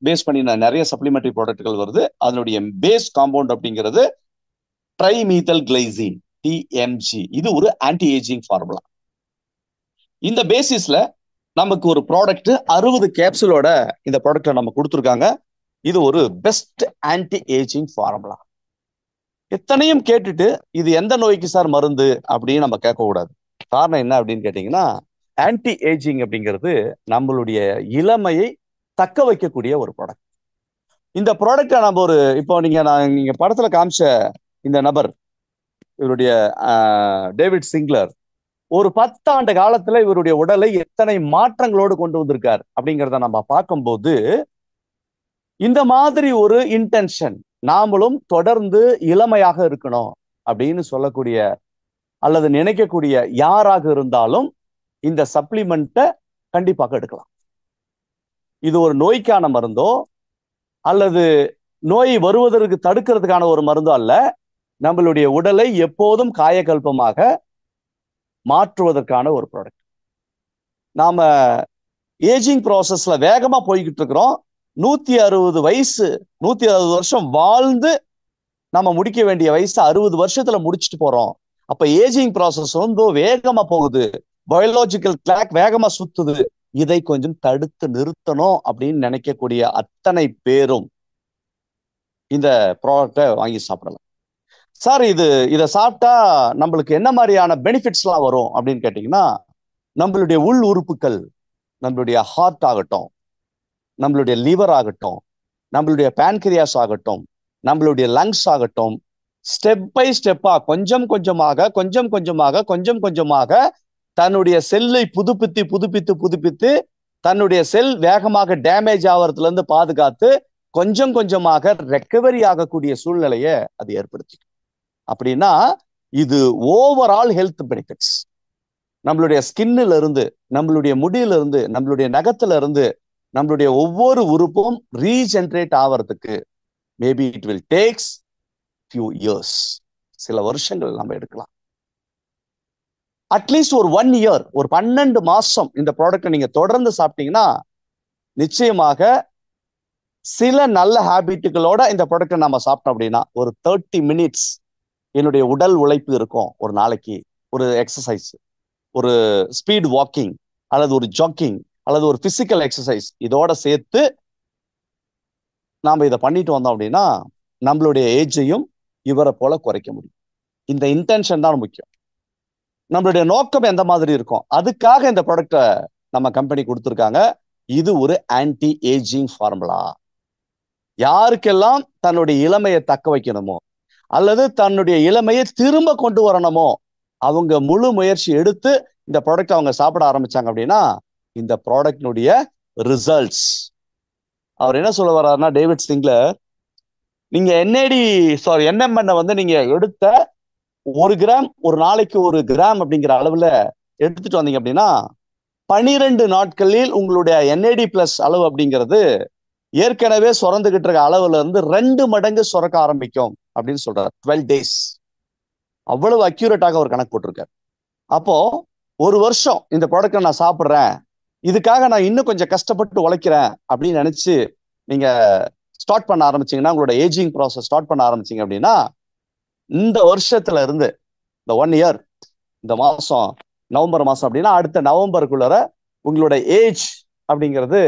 பேஸ் பண்ணி நிறைய சப்ளிமெண்டரி ப்ராடக்ட்கள் வருது. அதனுடைய பேஸ் காம்பவுண்ட் அப்படிங்கிறது ட்ரை மீத்தல் கிளைசின், TMG. இது ஒரு ஆன்டி ஏஜிங் ஃபார்முலா. இந்த பேசிஸ்ல நமக்கு ஒரு ப்ராடக்ட் 60 கேப்சூலோட இந்த ப்ராடக்ட்டை நம்ம கொடுத்துருக்காங்க. இது ஒரு பெஸ்ட் ஆன்டி ஏஜிங் ஃபார்முலா. எத்தனையும் கேட்டுட்டு இது எந்த நோய்க்கு சார் மருந்து அப்படின்னு நம்ம கேட்கக்கூடாது. காரணம் என்ன அப்படின்னு கேட்டீங்கன்னா, ஆன்டி ஏஜிங் அப்படிங்கிறது நம்மளுடைய இளமையை தக்க வைக்கக்கூடிய ஒரு ப்ராடக்ட். இந்த ப்ராடக்டை நம்ம இப்போ நீங்க படத்துல காமிச்ச இந்த நபர், இவருடைய டேவிட் சிங்லர், ஒரு 10 ஆண்டு காலத்துல இவருடைய உடலை எத்தனை மாற்றங்களோடு கொண்டு வந்திருக்கார் அப்படிங்கிறத நம்ம பார்க்கும்போது, இந்த மாதிரி ஒரு இன்டென்ஷன், நாமளும் தொடர்ந்து இளமையாக இருக்கணும் அப்படின்னு சொல்லக்கூடிய அல்லது நினைக்கக்கூடிய யாராக இருந்தாலும் இந்த சப்ளிமெண்ட்டை கண்டிப்பாக எடுக்கலாம். இது ஒரு நோய்க்கான மருந்தோ அல்லது நோய் வருவதற்கு தடுக்கிறதுக்கான ஒரு மருந்தோ அல்ல. நம்மளுடைய உடலை எப்போதும் காயகல்பமாக மாற்றுவதற்கான ஒரு ப்ராடக்ட். நாம ஏஜிங் ப்ராசஸ்ல வேகமா போய்கிட்டு இருக்கிறோம். 160 வயசு, 160 வருஷம் வாழ்ந்து நம்ம முடிக்க வேண்டிய வயசு 60 வருஷத்துல முடிச்சுட்டு போறோம். அப்ப ஏஜிங் ப்ராசஸ் வந்து வேகமா போகுது, பயாலஜிக்கல் கிளாக் வேகமா சுத்துது. இதை கொஞ்சம் தடுத்து நிறுத்தணும் அப்படின்னு நினைக்கக்கூடிய அத்தனை பேரும் இந்த ப்ராடக்டை வாங்கி சாப்பிடலாம். சார், இதை சாப்பிட்டா நம்மளுக்கு என்ன மாதிரியான பெனிஃபிட்ஸ்லாம் வரும் அப்படின்னு கேட்டீங்கன்னா, நம்மளுடைய உள் உறுப்புகள், நம்மளுடைய ஹார்ட் ஆகட்டும், நம்மளுடைய லிவர் ஆகட்டும், நம்மளுடைய பேன்கிரியாஸ் ஆகட்டும், நம்மளுடைய லங்ஸ் ஆகட்டும், ஸ்டெப் பை ஸ்டெப்பா கொஞ்சம் கொஞ்சமாக தன்னுடைய செல்லை புதுப்பித்து தன்னுடைய செல் வேகமாக டேமேஜ் ஆகிறதுல இருந்து பாதுகாத்து கொஞ்சம் கொஞ்சமாக ரெக்கவரி ஆகக்கூடிய சூழ்நிலையை அது ஏற்படுத்தி. அப்படின்னா இது ஓவரால் ஹெல்த் பெனிஃபிட்ஸ். நம்மளுடைய ஸ்கின்ல இருந்து, நம்மளுடைய முடியில இருந்து, நம்மளுடைய நகத்துல இருந்து, நம்மளுடைய ஒவ்வொரு உறுப்பும் ரீஜென்ரேட் ஆகிறதுக்கு maybe it will takes few years, சில வருஷங்கள் நம்ம எடுக்கலாம். அட்லீஸ்ட் ஒரு 1 இயர், ஒரு 12 மாசம் இந்த ப்ராடக்டை நீங்க தொடர்ந்து சாப்பிட்டீங்கன்னா நிச்சயமாக சில நல்ல ஹேபிட்டுகளோட இந்த ப்ராடக்டை நம்ம சாப்பிட்டோம் அப்படின்னா ஒரு 30 மினிட்ஸ் என்னுடைய உடல் உழைப்பு இருக்கும். ஒரு நாளைக்கு ஒரு எக்ஸசைஸ், ஒரு ஸ்பீட் வாக்கிங் அல்லது ஒரு ஜாக்கிங் அல்லது ஒரு பிசிக்கல் எக்ஸசைஸ் இதோட சேர்த்து நாம இதை பண்ணிட்டு வந்தோம் அப்படின்னா நம்மளுடைய ஏஜையும் இவரை போல குறைக்க முடியும். இந்த இன்டென்ஷன் தான் முக்கியம். நம்மளுடைய நோக்கம் எந்த மாதிரி இருக்கும், அதுக்காக இந்த ப்ராடக்டை நம்ம கம்பெனி கொடுத்துருக்காங்க. இது ஒரு ஆன்டி ஏஜிங் ஃபார்முலா. யாருக்கெல்லாம் தன்னுடைய இளமையை தக்க வைக்கணுமோ அல்லது தன்னுடைய இளமையை திரும்ப கொண்டு வரணுமோ அவங்க முழு முயற்சி எடுத்து இந்த ப்ராடக்ட் அவங்க சாப்பிட ஆரம்பிச்சாங்க அப்படின்னா இந்த ப்ராடக்டினுடைய ரிசல்ட்ஸ், அவர் என்ன சொல்ல வர்றாருன்னா, டேவிட் சிங்லர், நீங்க NMN வந்து நீங்க எடுத்த 1 கிராம் ஒரு நாளைக்கு 1 கிராம் அப்படிங்கிற அளவுல எடுத்துட்டு வந்தீங்க அப்படின்னா 12 நாட்களில் உங்களுடைய NAD பிளஸ் அளவு அப்படிங்கிறது ஏற்கனவே சுரந்துகிட்டு இருக்க அளவுல இருந்து 2 மடங்கு சுரக்க ஆரம்பிக்கும் அப்படின்னு சொல்றாரு. 12 days. அவ்வளவு அக்யூரேட்டாக ஒரு கணக்கு போட்டிருக்காரு. அப்போ 1 வருஷம் இந்த ப்ராடக்டை நான் சாப்பிட்றேன், இதுக்காக நான் இன்னும் கொஞ்சம் கஷ்டப்பட்டு உழைக்கிறேன் அப்படின்னு நினைச்சு நீங்க ஸ்டார்ட் பண்ண ஆரம்பிச்சீங்கன்னா, உங்களோட ஏஜிங் ப்ராசஸ் ஸ்டார்ட் பண்ண ஆரம்பிச்சீங்க அப்படின்னா, இந்த வருஷத்துல இருந்து இந்த 1 இயர், இந்த மாசம் நவம்பர் மாசம் அப்படின்னா அடுத்த நவம்பருக்குள்ளார உங்களோட ஏஜ் அப்படிங்கிறது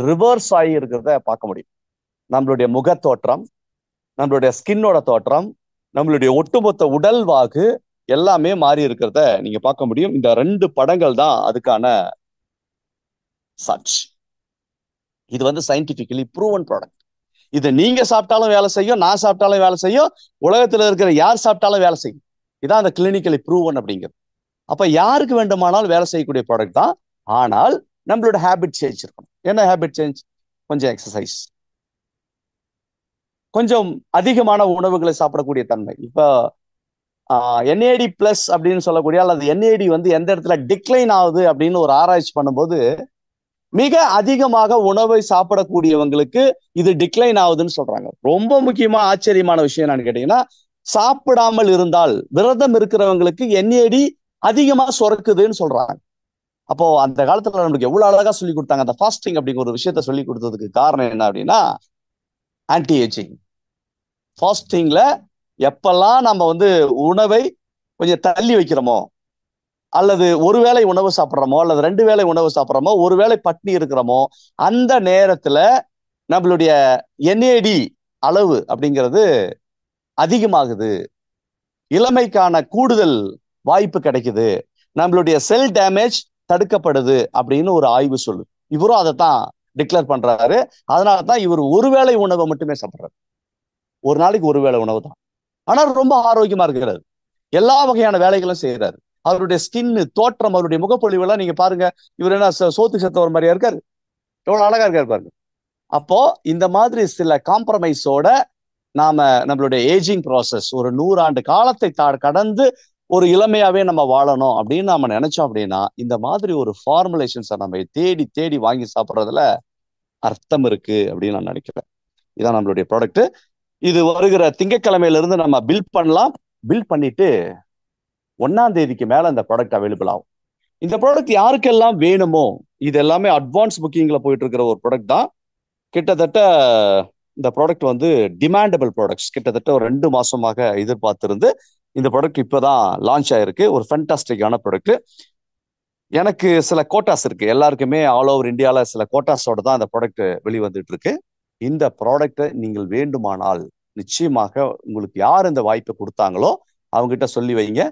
ரிவர்ஸ் ஆகி இருக்கிறத பார்க்க முடியும். நம்மளுடைய முகத்தோற்றம், நம்மளுடைய ஸ்கின்னோட தோற்றம், நம்மளுடைய ஒட்டுமொத்த உடல் வாகு எல்லாமே மாறி இருக்கிறத நீங்க பார்க்க முடியும். இந்த 2 படங்கள் தான் அதுக்கான சாட்சி. இது வந்து சயின்டிபிக்கலி ப்ரூவன் ப்ராடக்ட். இது நீங்க சாப்பிட்டாலும் வேலை செய்யும், நான் சாப்பிட்டாலும் வேலை செய்யும், உலகத்துல இருக்கிற யார் சாப்பிட்டாலும் வேலை செய்யும். இதான் அந்த கிளினிக்கலி ப்ரூவன் அப்படிங்கிறது. அப்ப யாருக்கு வேண்டுமானாலும் வேலை செய்யக்கூடிய ப்ராடக்ட் தான். ஆனால் நம்மளோட ஹேபிட் சேஞ்ச் இருக்கணும். என்ன ஹேபிட் சேஞ்ச்? கொஞ்சம் எக்ஸசைஸ், கொஞ்சம் அதிகமான உணவுகளை சாப்பிடக்கூடிய தன்மை. இப்போ NAD பிளஸ் அப்படின்னு சொல்லக்கூடிய, அல்லது NAD வந்து எந்த இடத்துல டிக்ளைன் ஆகுது அப்படின்னு ஒரு ஆராய்ச்சி பண்ணும்போது, மிக அதிகமாக உணவை சாப்பிடக்கூடியவங்களுக்கு இது டிக்ளைன் ஆகுதுன்னு சொல்றாங்க. ரொம்ப முக்கியமா ஆச்சரியமான விஷயம் என்னன்னு கேட்டீங்கன்னா, சாப்பிடாமல் இருந்தால் விரதம் இருக்கிறவங்களுக்கு NAD அதிகமா சுரக்குதுன்னு சொல்றாங்க. அப்போ அந்த காலத்துல நம்மளுக்கு எவ்வளவு அழகா சொல்லி கொடுத்தாங்க. அந்த ஃபாஸ்டிங் அப்படிங்கிற ஒரு விஷயத்த சொல்லி கொடுத்ததுக்கு காரணம் என்ன அப்படின்னா, ஆன்டி ஏஜிங். ஃபாஸ்டிங்ல எப்பெல்லாம் நம்ம வந்து உணவை கொஞ்சம் தள்ளி வைக்கிறோமோ, அல்லது ஒரு வேளை உணவு சாப்பிட்றோமோ, அல்லது 2 வேளை உணவு சாப்பிட்றோமோ, ஒரு வேளை பட்னி இருக்கிறோமோ, அந்த நேரத்துல நம்மளுடைய NAD அளவு அப்படிங்கிறது அதிகமாகுது, இளமைக்கான கூடுதல் வாய்ப்பு கிடைக்குது, நம்மளுடைய செல் டேமேஜ் தடுக்கப்படுது அப்படின்னு ஒரு ஆய்வு சொல்லு. இவரும் அதைத்தான் டிக்ளேர் பண்றாரு. அதனாலதான் இவர் ஒருவேளை உணவை மட்டுமே சாப்பிட்றாரு. ஒரு நாளைக்கு ஒரு வேளை உணவு தான். ஆனால் ரொம்ப ஆரோக்கியமா இருக்கிறாரு. எல்லா வகையான வேலைகளும் செய்யறாரு. அவருடைய ஸ்கின் தோற்றம், அவருடைய முகப்பொழிவெல்லாம் நீங்க பாருங்க. இவர் என்ன சோத்துக்கு செத்தவர் மாதிரியா இருக்காரு? எவ்வளவு அழகா இருக்காரு பாருங்க. அப்போ இந்த மாதிரி சில காம்ப்ரமைஸோட நாம நம்மளுடைய ஏஜிங் ப்ராசஸ் ஒரு 100 ஆண்டு காலத்தை கடந்து ஒரு இளமையாவே நம்ம வாழணும் அப்படின்னு நாம நினைச்சோம் அப்படின்னா, இந்த மாதிரி ஒரு ஃபார்முலேஷன்ஸை நம்ம தேடி தேடி வாங்கி சாப்பிட்றதுல அர்த்தம் இருக்கு அப்படின்னு நான் நினைக்கிறேன். இதான் நம்மளுடைய ப்ராடக்ட். இது வருகிற திங்கட்கிழமையில இருந்து நம்ம பில் பண்ணலாம். பில் பண்ணிட்டு 1ஆம் தேதிக்கு மேல இந்த ப்ராடக்ட் அவைலபிள் ஆகும். இந்த ப்ராடக்ட் யாருக்கெல்லாம் வேணுமோ, இது எல்லாமே அட்வான்ஸ் புக்கிங்ல போயிட்டு இருக்கிற ஒரு ப்ராடக்ட் தான். கிட்டத்தட்ட இந்த ப்ராடக்ட் வந்து டிமாண்டபிள் ப்ராடக்ட்ஸ். கிட்டத்தட்ட ஒரு 2 மாசமாக எதிர்பார்த்திருந்து இந்த ப்ராடக்ட் இப்போதான் லான்ச் ஆயிருக்கு. ஒரு ஃபேண்டாஸ்டிக்கான ப்ராடக்ட். எனக்கு சில கோட்டாஸ் இருக்கு. எல்லாருக்குமே ஆல் ஓவர் இந்தியால சில கோட்டாஸோட தான் இந்த ப்ராடக்ட் வெளிவந்துட்டு இருக்கு. இந்த ப்ராடக்டை நீங்கள் வேண்டுமானால் நிச்சயமாக உங்களுக்கு யார் இந்த வாய்ப்பை கொடுத்தாங்களோ அவங்ககிட்ட சொல்லி வைங்க.